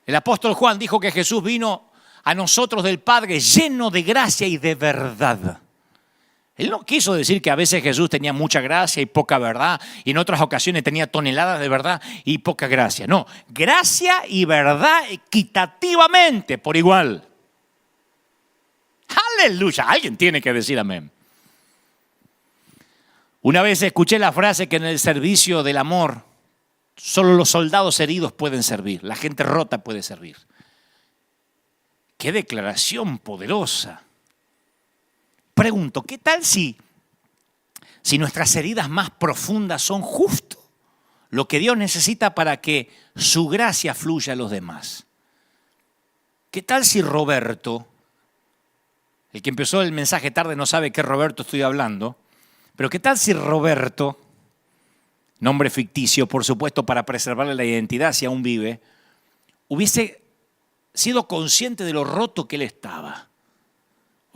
El apóstol Juan dijo que Jesús vino a nosotros del Padre lleno de gracia y de verdad. Él no quiso decir que a veces Jesús tenía mucha gracia y poca verdad, y en otras ocasiones tenía toneladas de verdad y poca gracia. No, gracia y verdad equitativamente, por igual. ¡Aleluya! Alguien tiene que decir amén. Una vez escuché la frase que en el servicio del amor solo los soldados heridos pueden servir, la gente rota puede servir. ¡Qué declaración poderosa! Pregunto, ¿qué tal si nuestras heridas más profundas son justo lo que Dios necesita para que su gracia fluya a los demás? ¿Qué tal si Roberto, el que empezó el mensaje tarde no sabe qué Roberto estoy hablando, pero qué tal si Roberto, nombre ficticio por supuesto para preservarle la identidad si aún vive, hubiese sido consciente de lo roto que él estaba?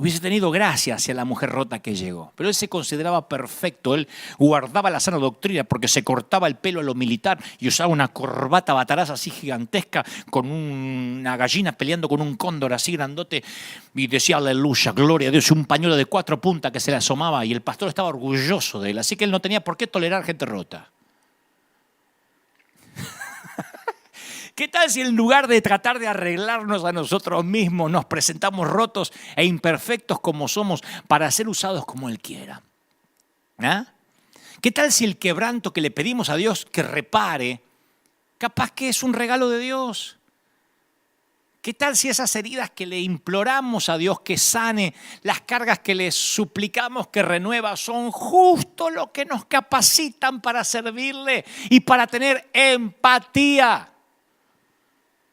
Hubiese tenido gracia hacia la mujer rota que llegó. Pero él se consideraba perfecto. Él guardaba la sana doctrina porque se cortaba el pelo a lo militar y usaba una corbata bataraza así gigantesca con una gallina peleando con un cóndor así grandote. Y decía, aleluya, gloria a Dios. Y un pañuelo de 4 puntas que se le asomaba. Y el pastor estaba orgulloso de él. Así que él no tenía por qué tolerar gente rota. ¿Qué tal si en lugar de tratar de arreglarnos a nosotros mismos, nos presentamos rotos e imperfectos como somos para ser usados como Él quiera? ¿Ah? ¿Qué tal si el quebranto que le pedimos a Dios que repare, capaz que es un regalo de Dios? ¿Qué tal si esas heridas que le imploramos a Dios que sane, las cargas que le suplicamos que renueva, son justo lo que nos capacitan para servirle y para tener empatía?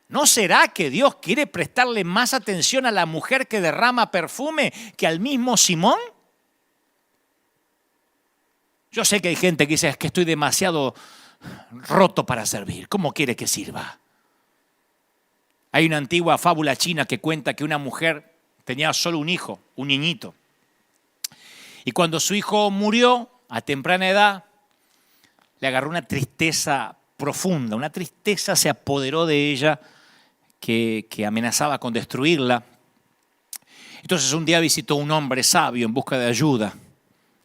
¿No será que Dios quiere prestarle más atención a la mujer que derrama perfume que al mismo Simón? Yo sé que hay gente que dice, es que estoy demasiado roto para servir. ¿Cómo quiere que sirva? Hay una antigua fábula china que cuenta que una mujer tenía solo un hijo, un niñito. Y cuando su hijo murió a temprana edad, le agarró una tristeza profunda. Una tristeza se apoderó de ella que amenazaba con destruirla. Entonces un día visitó a un hombre sabio en busca de ayuda.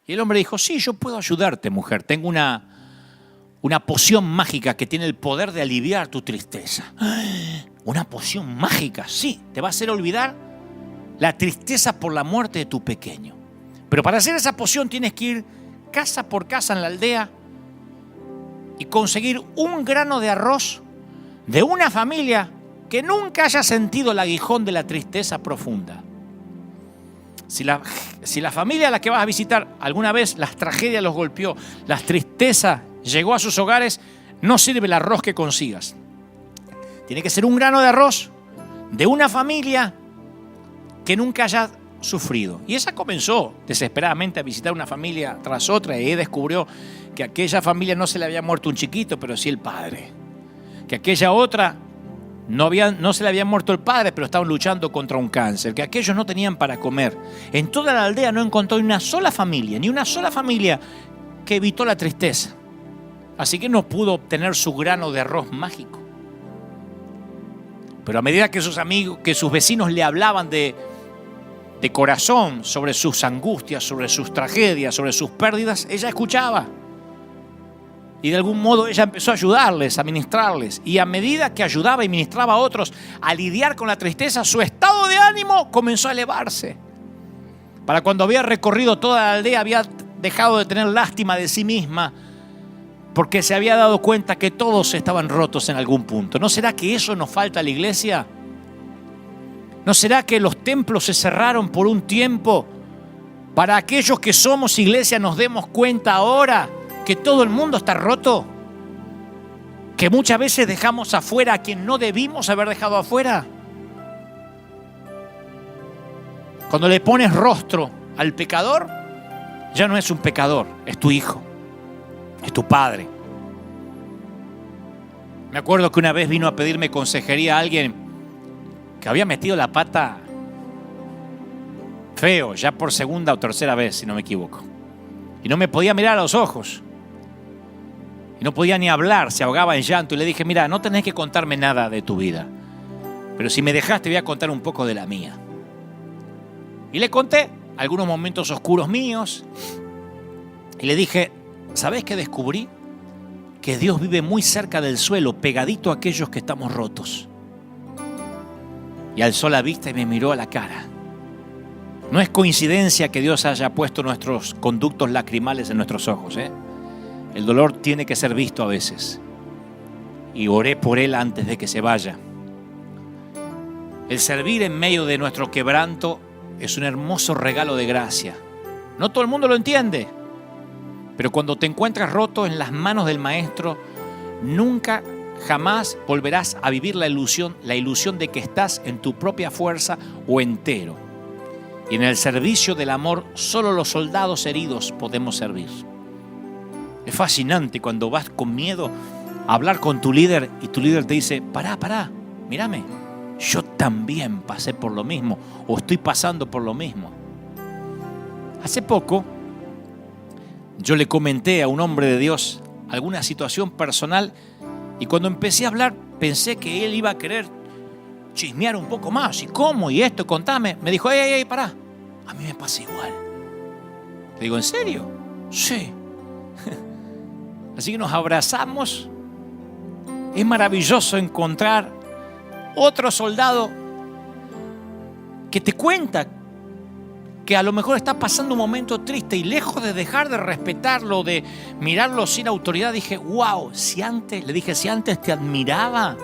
Y el hombre dijo, sí, yo puedo ayudarte, mujer. Tengo una poción mágica que tiene el poder de aliviar tu tristeza. Una poción mágica, sí. Te va a hacer olvidar la tristeza por la muerte de tu pequeño. Pero para hacer esa poción tienes que ir casa por casa en la aldea y conseguir un grano de arroz de una familia que nunca haya sentido el aguijón de la tristeza profunda. Si la familia a la que vas a visitar alguna vez las tragedias los golpeó, las tristezas llegó a sus hogares, no sirve el arroz que consigas. Tiene que ser un grano de arroz de una familia que nunca haya sufrido. Y esa comenzó desesperadamente a visitar una familia tras otra y descubrió que a aquella familia no se le había muerto un chiquito, pero sí el padre. Que aquella otra no se le había muerto el padre, pero estaban luchando contra un cáncer. Que aquellos no tenían para comer. En toda la aldea no encontró ni una sola familia que evitó la tristeza. Así que no pudo obtener su grano de arroz mágico. Pero a medida que sus amigos, que sus vecinos le hablaban de corazón sobre sus angustias, sobre sus tragedias, sobre sus pérdidas, ella escuchaba. Y de algún modo ella empezó a ayudarles, a ministrarles. Y a medida que ayudaba y ministraba a otros a lidiar con la tristeza, su estado de ánimo comenzó a elevarse. Para cuando había recorrido toda la aldea, había dejado de tener lástima de sí misma, porque se había dado cuenta que todos estaban rotos en algún punto. ¿No será que eso nos falta a la iglesia? ¿No será que los templos se cerraron por un tiempo para aquellos que somos iglesia nos demos cuenta ahora que todo el mundo está roto? Que muchas veces dejamos afuera a quien no debimos haber dejado afuera. Cuando le pones rostro al pecador, ya no es un pecador, es tu hijo, es tu padre. Me acuerdo que una vez vino a pedirme consejería a alguien que había metido la pata feo, ya por segunda o tercera vez, si no me equivoco. Y no me podía mirar a los ojos. Y no podía ni hablar, se ahogaba en llanto. Y le dije, mira, no tenés que contarme nada de tu vida, pero si me dejas te voy a contar un poco de la mía. Y le conté algunos momentos oscuros míos. Y le dije, ¿sabés qué descubrí? Que Dios vive muy cerca del suelo, pegadito a aquellos que estamos rotos. Y alzó la vista y me miró a la cara. No es coincidencia que Dios haya puesto nuestros conductos lacrimales en nuestros ojos, ¿eh? El dolor tiene que ser visto a veces. Y oré por él antes de que se vaya. El servir en medio de nuestro quebranto es un hermoso regalo de gracia. No todo el mundo lo entiende, pero cuando te encuentras roto en las manos del Maestro, nunca jamás volverás a vivir la ilusión de que estás en tu propia fuerza o entero. Y en el servicio del amor, solo los soldados heridos podemos servir. Es fascinante cuando vas con miedo a hablar con tu líder y tu líder te dice, pará, mírame, yo también pasé por lo mismo o estoy pasando por lo mismo. Hace poco yo le comenté a un hombre de Dios alguna situación personal y cuando empecé a hablar pensé que él iba a querer chismear un poco más. ¿Y cómo? ¿Y esto? Contame. Me dijo, ey, pará. A mí me pasa igual. Le digo, ¿en serio? Sí. Así que nos abrazamos. Es maravilloso encontrar otro soldado que te cuenta que a lo mejor está pasando un momento triste y lejos de dejar de respetarlo, de mirarlo sin autoridad, dije, wow, si antes te admiraba,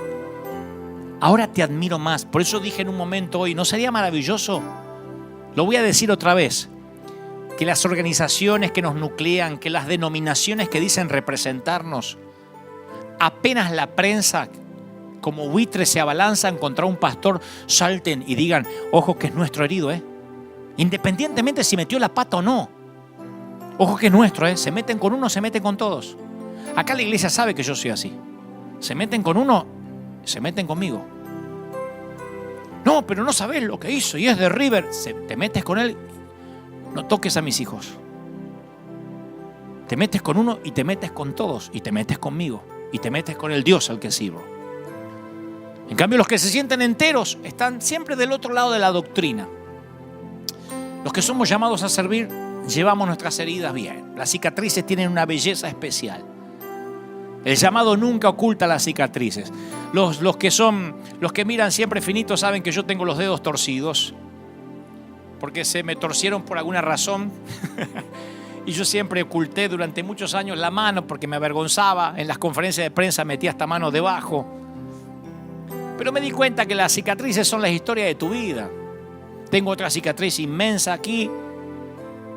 ahora te admiro más. Por eso dije en un momento hoy, ¿no sería maravilloso? Lo voy a decir otra vez, que las organizaciones que nos nuclean, que las denominaciones que dicen representarnos, apenas la prensa como buitres se abalanzan contra un pastor, salten y digan, ojo que es nuestro herido, independientemente si metió la pata o no. Ojo que es nuestro, ¿eh? Se meten con uno, se meten con todos. Acá la iglesia sabe que yo soy así. Se meten con uno, se meten conmigo. No, pero no sabés lo que hizo y es de River. Te metes con él, no toques a mis hijos. Te metes con uno y te metes con todos. Y te metes conmigo. Y te metes con el Dios al que sirvo. En cambio, los que se sienten enteros están siempre del otro lado de la doctrina. Los que somos llamados a servir, llevamos nuestras heridas bien. Las cicatrices tienen una belleza especial. El llamado nunca oculta las cicatrices. Los que miran siempre finito saben que yo tengo los dedos torcidos. Porque se me torcieron por alguna razón. Y yo siempre oculté durante muchos años la mano porque me avergonzaba. En las conferencias de prensa metía esta mano debajo. Pero me di cuenta que las cicatrices son las historias de tu vida. Tengo otra cicatriz inmensa aquí,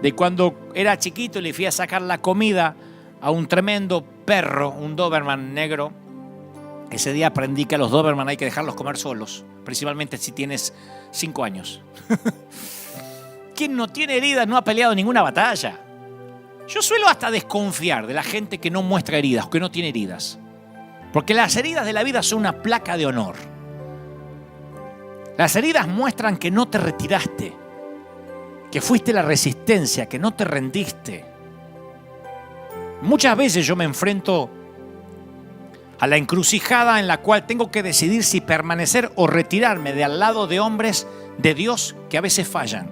de cuando era chiquito y le fui a sacar la comida a un tremendo perro, un Doberman negro. Ese día aprendí que a los Doberman hay que dejarlos comer solos, principalmente si tienes 5 años. Quien no tiene heridas no ha peleado ninguna batalla. Yo suelo hasta desconfiar de la gente que no muestra heridas, que no tiene heridas. Porque las heridas de la vida son una placa de honor. Las heridas muestran que no te retiraste, que fuiste la resistencia, que no te rendiste. Muchas veces yo me enfrento a la encrucijada en la cual tengo que decidir si permanecer o retirarme de al lado de hombres de Dios que a veces fallan,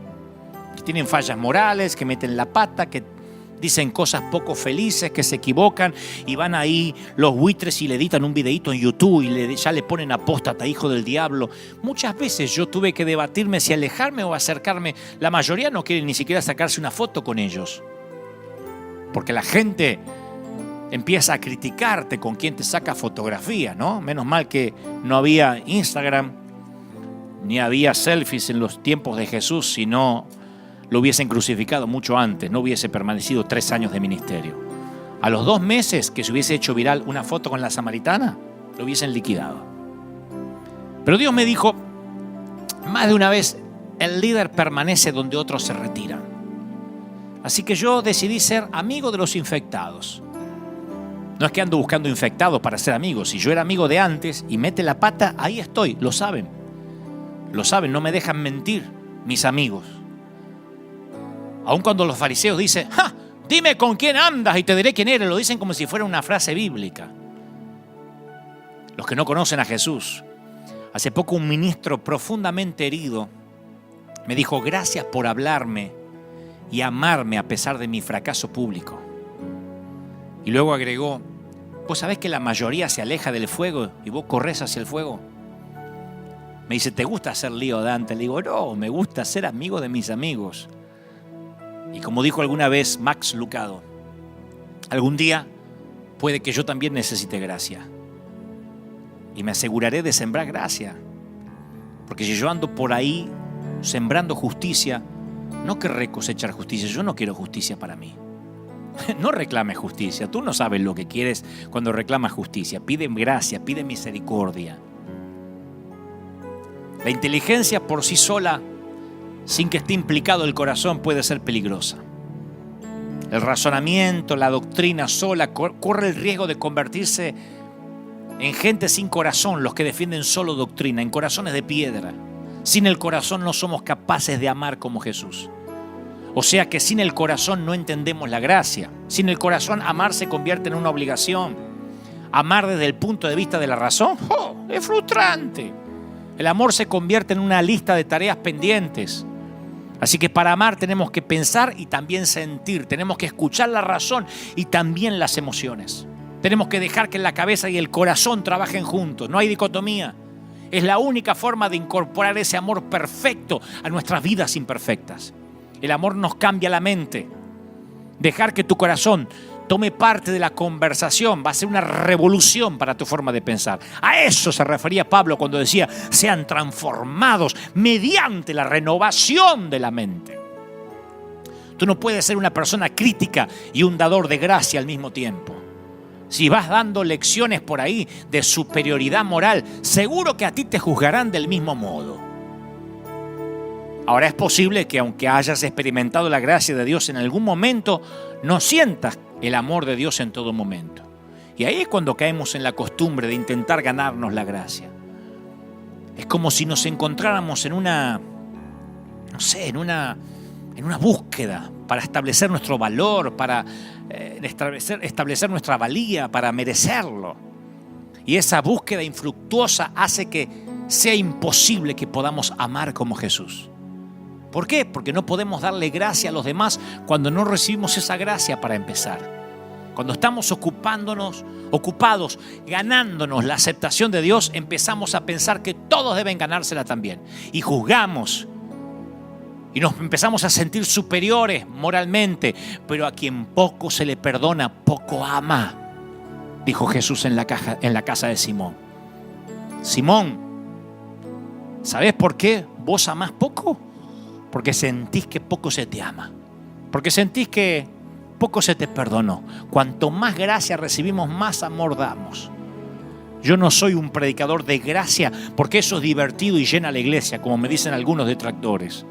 que tienen fallas morales, que meten la pata, que dicen cosas poco felices, que se equivocan y van ahí los buitres y le editan un videíto en YouTube y ya le ponen apóstata, hijo del diablo. Muchas veces yo tuve que debatirme si alejarme o acercarme. La mayoría no quiere ni siquiera sacarse una foto con ellos. Porque la gente empieza a criticarte con quien te saca fotografía, ¿no? Menos mal que no había Instagram, ni había selfies en los tiempos de Jesús, sino lo hubiesen crucificado mucho antes, no hubiese permanecido 3 años de ministerio. A los 2 meses que se hubiese hecho viral una foto con la samaritana, lo hubiesen liquidado. Pero Dios me dijo, más de una vez, el líder permanece donde otros se retiran. Así que yo decidí ser amigo de los infectados. No es que ando buscando infectados para ser amigos. Si yo era amigo de antes y mete la pata, ahí estoy, lo saben. Lo saben, no me dejan mentir mis amigos. Aun cuando los fariseos dicen, ¡ja! Dime con quién andas y te diré quién eres. Lo dicen como si fuera una frase bíblica. Los que no conocen a Jesús. Hace poco un ministro profundamente herido me dijo, gracias por hablarme y amarme a pesar de mi fracaso público. Y luego agregó, ¿vos sabés que la mayoría se aleja del fuego y vos corres hacia el fuego? Me dice, ¿te gusta hacer lío, Dante? Le digo, no, me gusta ser amigo de mis amigos. Y como dijo alguna vez Max Lucado, algún día puede que yo también necesite gracia. Y me aseguraré de sembrar gracia. Porque si yo ando por ahí sembrando justicia, no querré cosechar justicia. Yo no quiero justicia para mí. No reclames justicia. Tú no sabes lo que quieres cuando reclamas justicia. Pide gracia, pide misericordia. La inteligencia por sí sola, sin que esté implicado el corazón, puede ser peligrosa. El razonamiento, la doctrina sola corre el riesgo de convertirse en gente sin corazón, los que defienden solo doctrina, en corazones de piedra. Sin el corazón no somos capaces de amar como Jesús. O sea que sin el corazón no entendemos la gracia. Sin el corazón amar se convierte en una obligación. Amar desde el punto de vista de la razón, es frustrante. El amor se convierte en una lista de tareas pendientes. Así que para amar tenemos que pensar y también sentir. Tenemos que escuchar la razón y también las emociones. Tenemos que dejar que la cabeza y el corazón trabajen juntos. No hay dicotomía. Es la única forma de incorporar ese amor perfecto a nuestras vidas imperfectas. El amor nos cambia la mente. Dejar que tu corazón tome parte de la conversación va a ser una revolución para tu forma de pensar. A eso se refería Pablo cuando decía, sean transformados mediante la renovación de la mente. Tú no puedes ser una persona crítica y un dador de gracia al mismo tiempo. Si vas dando lecciones por ahí de superioridad moral, seguro que a ti te juzgarán del mismo modo. Ahora es posible que aunque hayas experimentado la gracia de Dios en algún momento, no sientas el amor de Dios en todo momento. Y ahí es cuando caemos en la costumbre de intentar ganarnos la gracia. Es como si nos encontráramos en una búsqueda para establecer nuestro valor, para establecer nuestra valía, para merecerlo. Y esa búsqueda infructuosa hace que sea imposible que podamos amar como Jesús. ¿Por qué? Porque no podemos darle gracia a los demás cuando no recibimos esa gracia para empezar. Cuando estamos ocupados, ganándonos la aceptación de Dios, empezamos a pensar que todos deben ganársela también. Y juzgamos. Y nos empezamos a sentir superiores moralmente. Pero a quien poco se le perdona, poco ama, dijo Jesús en la casa de Simón. Simón, ¿sabés por qué vos amás poco? Porque sentís que poco se te ama. Porque sentís que poco se te perdonó. Cuanto más gracia recibimos, más amor damos. Yo no soy un predicador de gracia porque eso es divertido y llena la iglesia, como me dicen algunos detractores.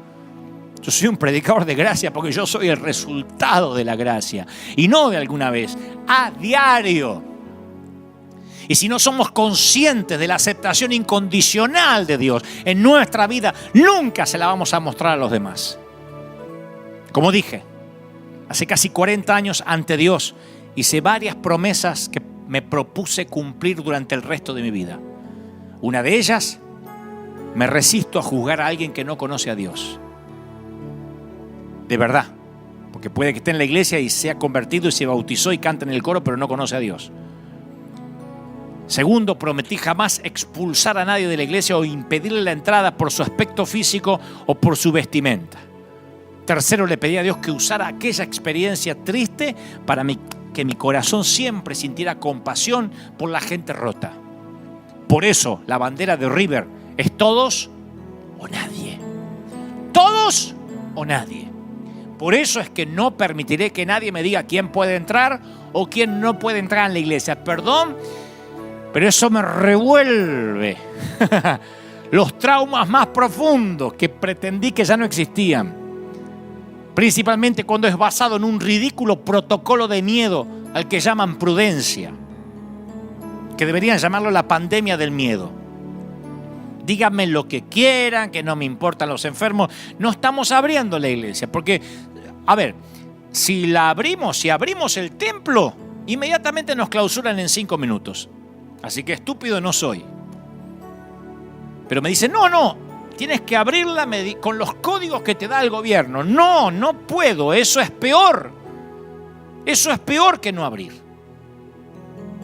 Yo soy un predicador de gracia porque yo soy el resultado de la gracia. Y no de alguna vez, a diario. Y si no somos conscientes de la aceptación incondicional de Dios en nuestra vida, nunca se la vamos a mostrar a los demás. Como dije, hace casi 40 años ante Dios hice varias promesas que me propuse cumplir durante el resto de mi vida. Una de ellas, me resisto a juzgar a alguien que no conoce a Dios. De verdad, porque puede que esté en la iglesia y se ha convertido y se bautizó y canta en el coro, pero no conoce a Dios. Segundo, prometí jamás expulsar a nadie de la iglesia o impedirle la entrada por su aspecto físico o por su vestimenta. Tercero, le pedí a Dios que usara aquella experiencia triste para que mi corazón siempre sintiera compasión por la gente rota. Por eso, la bandera de River es todos o nadie. Todos o nadie. Por eso es que no permitiré que nadie me diga quién puede entrar o quién no puede entrar en la iglesia. Perdón, pero eso me revuelve los traumas más profundos que pretendí que ya no existían. Principalmente cuando es basado en un ridículo protocolo de miedo al que llaman prudencia, que deberían llamarlo la pandemia del miedo. Díganme lo que quieran, que no me importan los enfermos. No estamos abriendo la iglesia, porque, a ver, si abrimos el templo, inmediatamente nos clausuran en 5 minutos. Así que estúpido no soy. Pero me dicen, no, tienes que abrirla con los códigos que te da el gobierno. No puedo, eso es peor. Eso es peor que no abrir.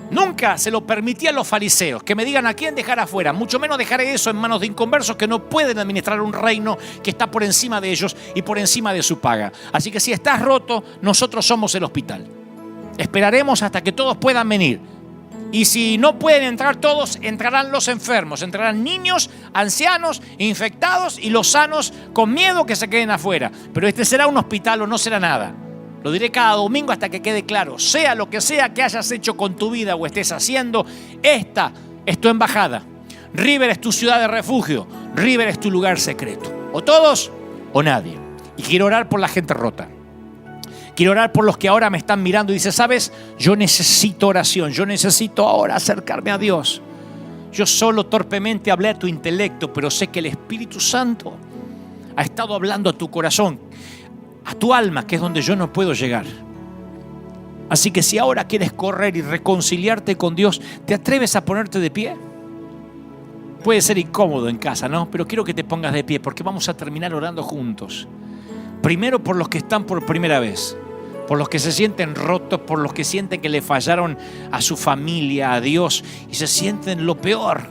Nunca se lo permití a los fariseos que me digan a quién dejar afuera, mucho menos dejaré eso en manos de inconversos que no pueden administrar un reino que está por encima de ellos y por encima de su paga. Así que si estás roto, nosotros somos el hospital. Esperaremos hasta que todos puedan venir. Y si no pueden entrar todos, entrarán los enfermos, entrarán niños, ancianos, infectados y los sanos con miedo que se queden afuera. Pero este será un hospital o no será nada. Lo diré cada domingo hasta que quede claro. Sea lo que sea que hayas hecho con tu vida o estés haciendo, esta es tu embajada. River es tu ciudad de refugio. River es tu lugar secreto. O todos o nadie. Y quiero orar por la gente rota. Quiero orar por los que ahora me están mirando y dicen, ¿sabes? Yo necesito oración. Yo necesito ahora acercarme a Dios. Yo solo torpemente hablé a tu intelecto, pero sé que el Espíritu Santo ha estado hablando a tu corazón, a tu alma, que es donde yo no puedo llegar. Así que si ahora quieres correr y reconciliarte con Dios, ¿te atreves a ponerte de pie? Puede ser incómodo en casa, ¿no? Pero quiero que te pongas de pie porque vamos a terminar orando juntos. Primero por los que están por primera vez, por los que se sienten rotos, por los que sienten que le fallaron a su familia, a Dios, y se sienten lo peor.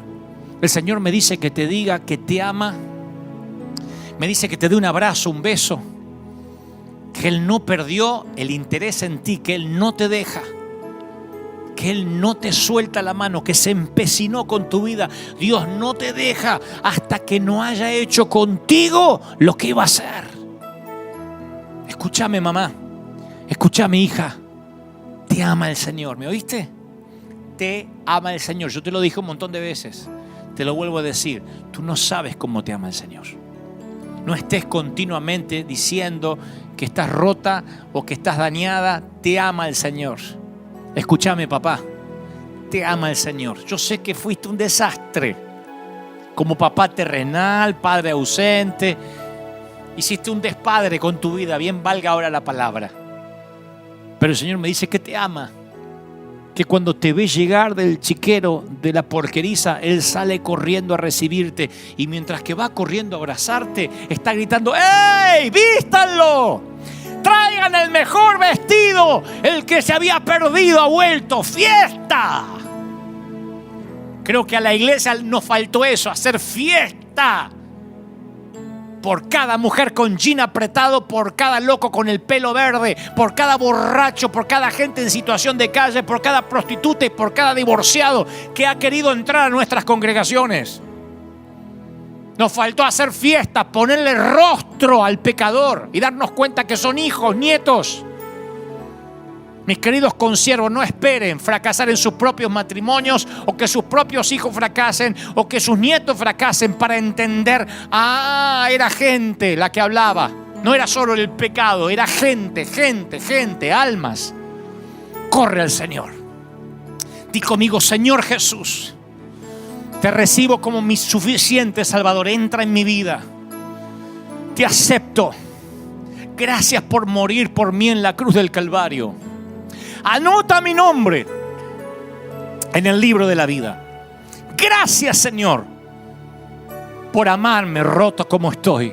El Señor me dice que te diga que te ama, me dice que te dé un abrazo, un beso, que Él no perdió el interés en ti, que Él no te deja, que Él no te suelta la mano, que se empecinó con tu vida. Dios no te deja hasta que no haya hecho contigo lo que iba a hacer. Escúchame, mamá. Escúchame, hija. Te ama el Señor. ¿Me oíste? Te ama el Señor. Yo te lo dije un montón de veces. Te lo vuelvo a decir. Tú no sabes cómo te ama el Señor. No estés continuamente diciendo que estás rota o que estás dañada. Te ama el Señor. Escúchame, papá. Te ama el Señor. Yo sé que fuiste un desastre. Como papá terrenal, padre ausente. Hiciste un despadre con tu vida. Bien valga ahora la palabra. Pero el Señor me dice que te ama. Que cuando te ve llegar del chiquero, de la porqueriza, Él sale corriendo a recibirte. Y mientras que va corriendo a abrazarte, está gritando: ¡Ey! ¡Vístanlo! ¡Traigan el mejor vestido! El que se había perdido ha vuelto. ¡Fiesta! Creo que a la iglesia nos faltó eso, hacer fiesta. Por cada mujer con jean apretado, por cada loco con el pelo verde, por cada borracho, por cada gente en situación de calle, por cada prostituta y por cada divorciado que ha querido entrar a nuestras congregaciones. Nos faltó hacer fiesta, ponerle rostro al pecador y darnos cuenta que son hijos, nietos. Mis queridos consiervos, no esperen fracasar en sus propios matrimonios o que sus propios hijos fracasen o que sus nietos fracasen para entender: era gente la que hablaba. No era solo el pecado, era gente, almas. Corre al Señor. Di conmigo: Señor Jesús, te recibo como mi suficiente Salvador. Entra en mi vida. Te acepto. Gracias por morir por mí en la cruz del Calvario. Anota mi nombre en el libro de la vida. Gracias, Señor, por amarme roto como estoy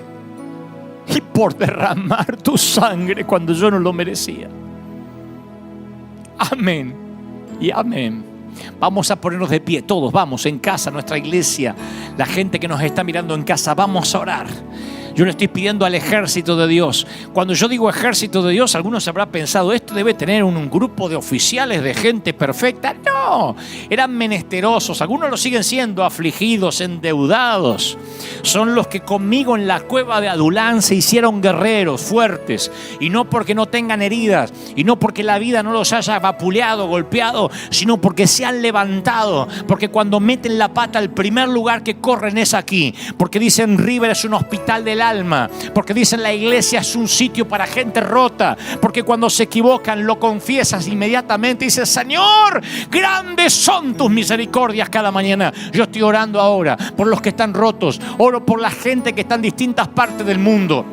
y por derramar tu sangre cuando yo no lo merecía. Amén y amén. Vamos a ponernos de pie todos, vamos, en casa, nuestra iglesia, la gente que nos está mirando en casa, vamos a orar. Yo le estoy pidiendo al ejército de Dios. Cuando yo digo ejército de Dios, algunos habrán pensado: esto debe tener un grupo de oficiales, de gente perfecta. No, eran menesterosos. Algunos lo siguen siendo, afligidos, endeudados. Son los que conmigo en la cueva de Adulán se hicieron guerreros fuertes. Y no porque no tengan heridas, y no porque la vida no los haya vapuleado, golpeado, sino porque se han levantado. Porque cuando meten la pata, el primer lugar que corren es aquí. Porque dicen: River es un hospital del alma. Porque dicen: la iglesia es un sitio para gente rota. Porque cuando se equivocan lo confiesas inmediatamente y dices: Señor, grandes son tus misericordias cada mañana. Yo estoy orando ahora por los que están rotos. Oro por la gente que está en distintas partes del mundo.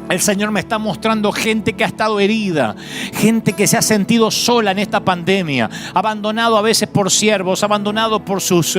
El Señor me está mostrando gente que ha estado herida, gente que se ha sentido sola en esta pandemia, abandonado a veces por siervos, abandonado por sus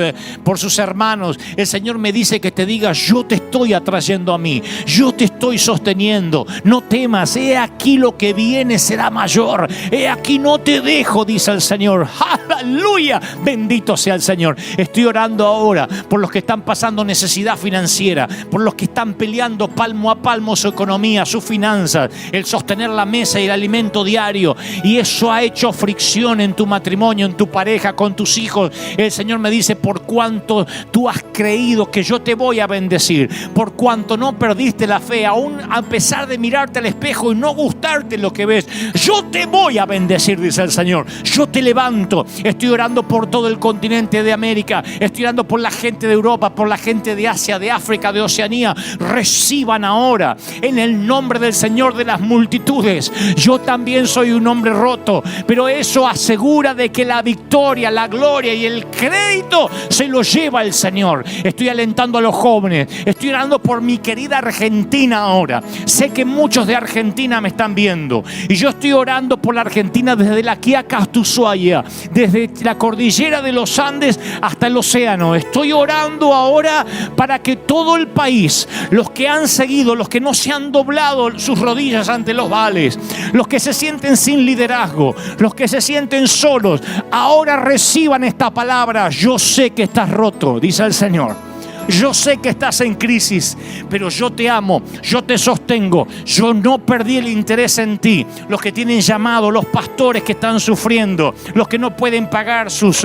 hermanos. El Señor me dice que te diga: yo te estoy atrayendo a mí, yo te estoy sosteniendo, no temas, he aquí lo que viene será mayor, he aquí no te dejo, dice el Señor. ¡Aleluya! Bendito sea el Señor. Estoy orando ahora por los que están pasando necesidad financiera, por los que están peleando palmo a palmo su economía, sus finanzas, el sostener la mesa y el alimento diario, y eso ha hecho fricción en tu matrimonio, en tu pareja, con tus hijos. El Señor me dice: por cuanto tú has creído que yo te voy a bendecir, por cuanto no perdiste la fe, aún a pesar de mirarte al espejo y no gustarte lo que ves, yo te voy a bendecir, dice el Señor. Yo te levanto. Estoy orando por todo el continente de América, estoy orando por la gente de Europa, por la gente de Asia, de África, de Oceanía. Reciban ahora en el nombre del Señor de las multitudes. Yo también soy un hombre roto, pero eso asegura de que la victoria, la gloria y el crédito se lo lleva el Señor. Estoy alentando a los jóvenes, estoy orando por mi querida Argentina ahora. Sé que muchos de Argentina me están viendo y yo estoy orando por la Argentina desde la Quiaca hasta Ushuaia, desde la cordillera de los Andes hasta el océano. Estoy orando ahora para que todo el país, los que han seguido, los que no se han doblado sus rodillas ante los Baales, los que se sienten sin liderazgo, los que se sienten solos, ahora reciban esta palabra: yo sé que estás roto, dice el Señor. Yo sé que estás en crisis, pero yo te amo, yo te sostengo, yo no perdí el interés en ti. Los que tienen llamado, los pastores que están sufriendo, los que no pueden pagar sus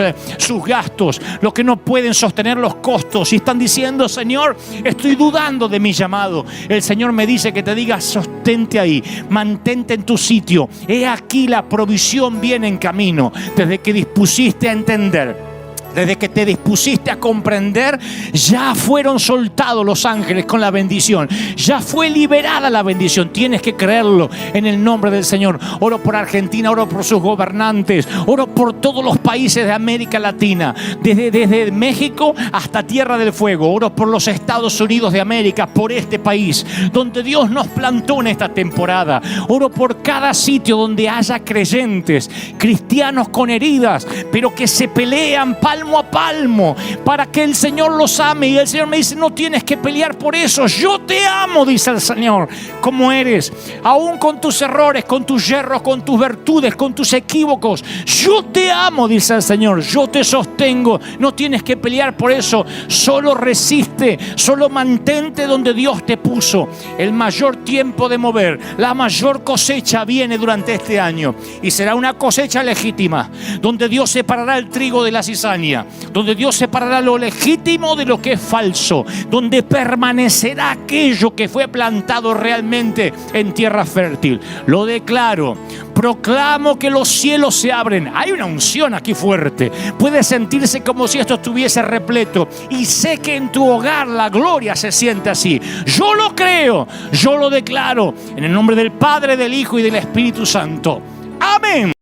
gastos, los que no pueden sostener los costos y están diciendo: Señor, estoy dudando de mi llamado. El Señor me dice que te diga: sostente ahí, mantente en tu sitio. He aquí la provisión viene en camino. Desde que dispusiste a entender Desde que te dispusiste a comprender, ya fueron soltados los ángeles con la bendición. Ya fue liberada la bendición. Tienes que creerlo en el nombre del Señor. Oro por Argentina, oro por sus gobernantes, oro por todos los países de América Latina, desde México hasta Tierra del Fuego. Oro por los Estados Unidos de América, por este país donde Dios nos plantó en esta temporada. Oro por cada sitio donde haya creyentes, cristianos con heridas, pero que se pelean palmo a palmo para que el Señor los ame. Y el Señor me dice: no tienes que pelear por eso. Yo te amo, dice el Señor, como eres, aún con tus errores, con tus yerros, con tus virtudes, con tus equívocos. Yo te amo, dice el Señor. Yo te sostengo. No tienes que pelear por eso. Solo resiste, solo mantente donde Dios te puso. El mayor tiempo de mover, la mayor cosecha viene durante este año, y será una cosecha legítima, donde Dios separará el trigo de la cizaña, donde Dios separará lo legítimo de lo que es falso, donde permanecerá aquello que fue plantado realmente en tierra fértil. Lo declaro. Proclamo que los cielos se abren. Hay una unción aquí fuerte. Puede sentirse como si esto estuviese repleto. Y sé que en tu hogar la gloria se siente así. Yo lo creo, yo lo declaro. En el nombre del Padre, del Hijo y del Espíritu Santo. Amén.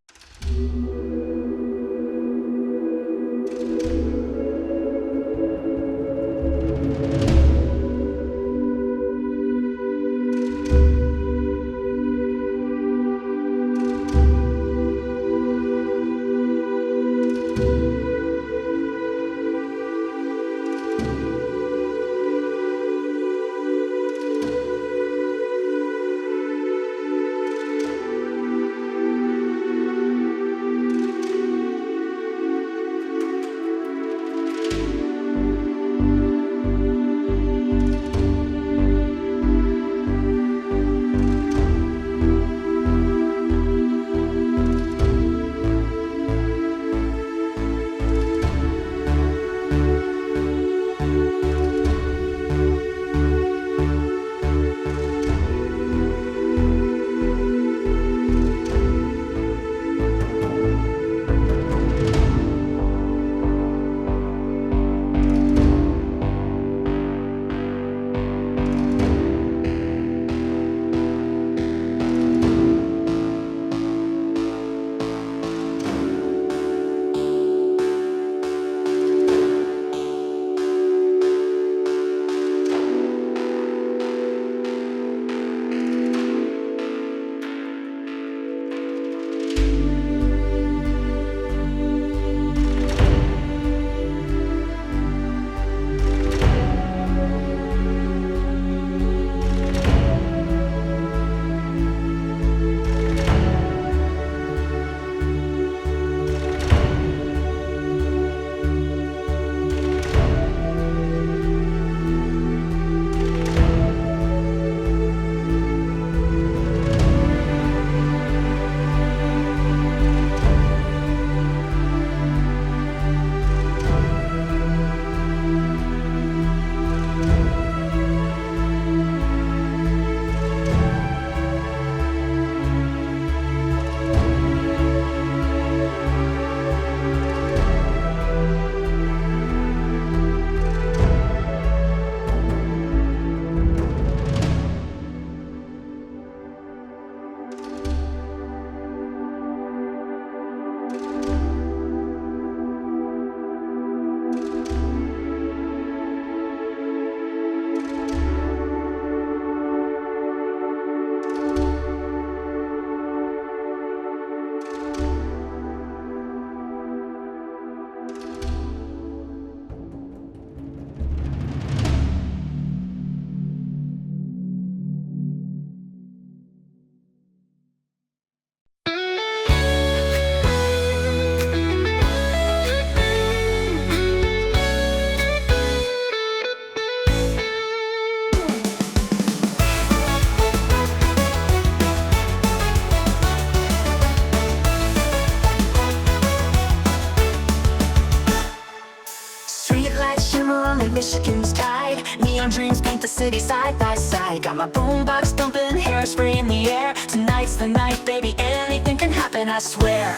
Michigan's tide. Neon dreams paint the city side by side. Got my boombox thumping, hairspray in the air. Tonight's the night, baby, anything can happen, I swear.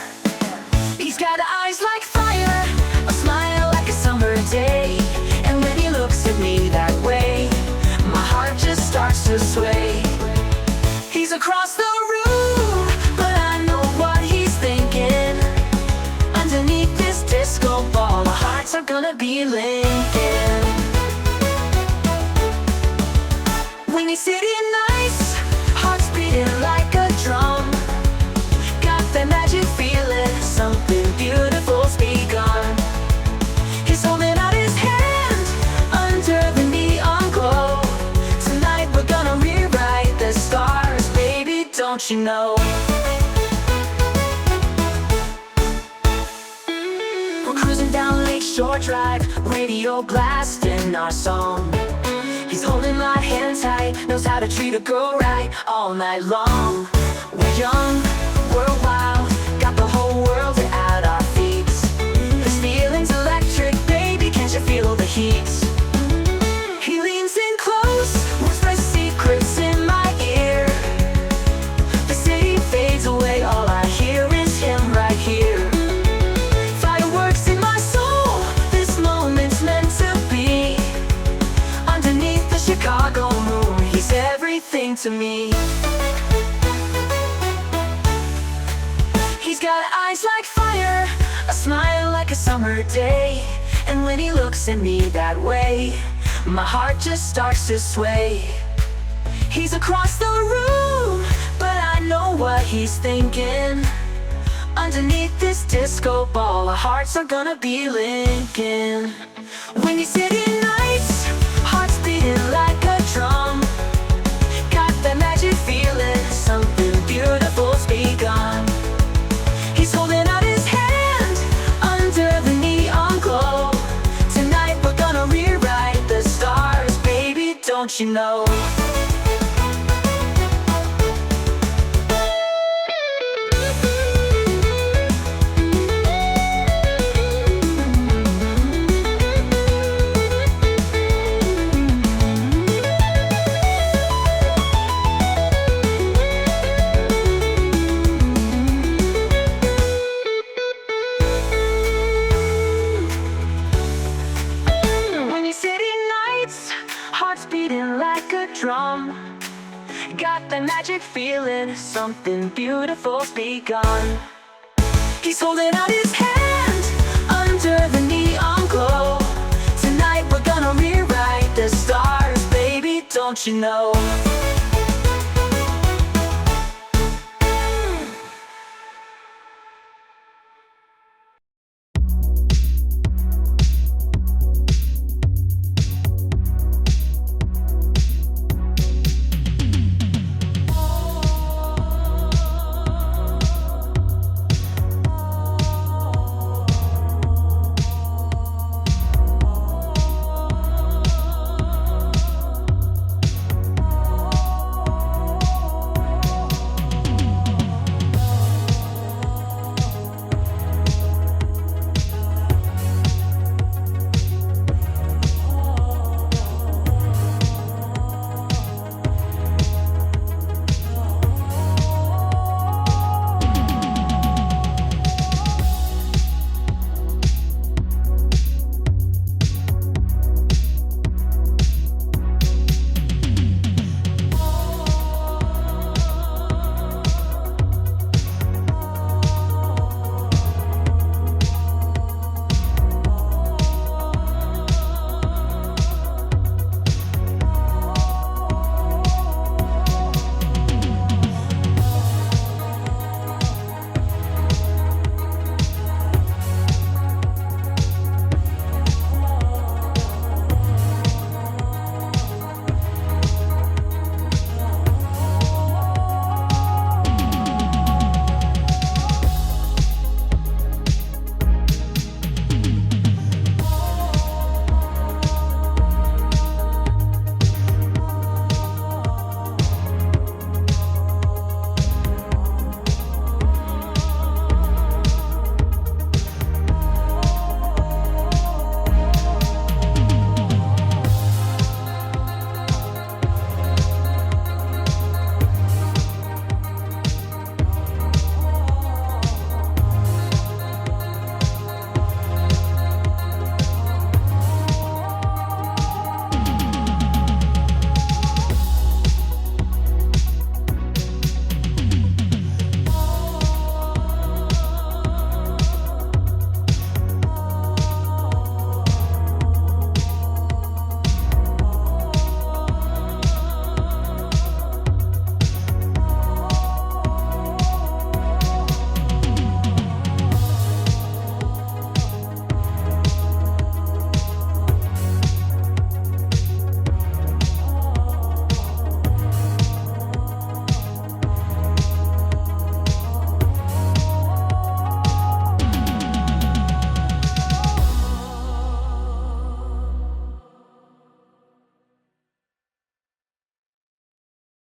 He's got eyes like fire, a smile hearts are gonna be Lincoln. Windy City nights, hearts beating like a drum. Got that magic feeling, something beautiful's begun. He's holding out his hand under the neon glow. Tonight we're gonna rewrite the stars, baby, don't you know? We're cruising down Lakeshore Drive, radio blasting our song. He's holding my hand tight, knows how to treat a girl right all night long. We're young, we're wild, got the whole world at our feet. This feeling's electric, baby, can't you feel the heat? He leans in close, whispers secrets in my ear. The city fades away, all I hear is him right here. Fireworks in my soul, this moment's meant to be. Underneath the Chicago moon, he's everything to me. He's got eyes like fire, a smile like a summer day. And when he looks at me that way, my heart just starts to sway. He's across the room, but I know what he's thinking. Underneath this disco ball, our hearts are gonna be Lincoln. Windy City nights, hearts beating like a drum. Got that magic feeling, something beautiful's begun. He's holding out his hand under the neon glow. Tonight we're gonna rewrite the stars, baby, don't you know? Hearts beating like a drum. Got that magic feeling, something beautiful's begun. He's holding out his hand under the neon glow. Tonight we're gonna rewrite the stars, baby, don't you know?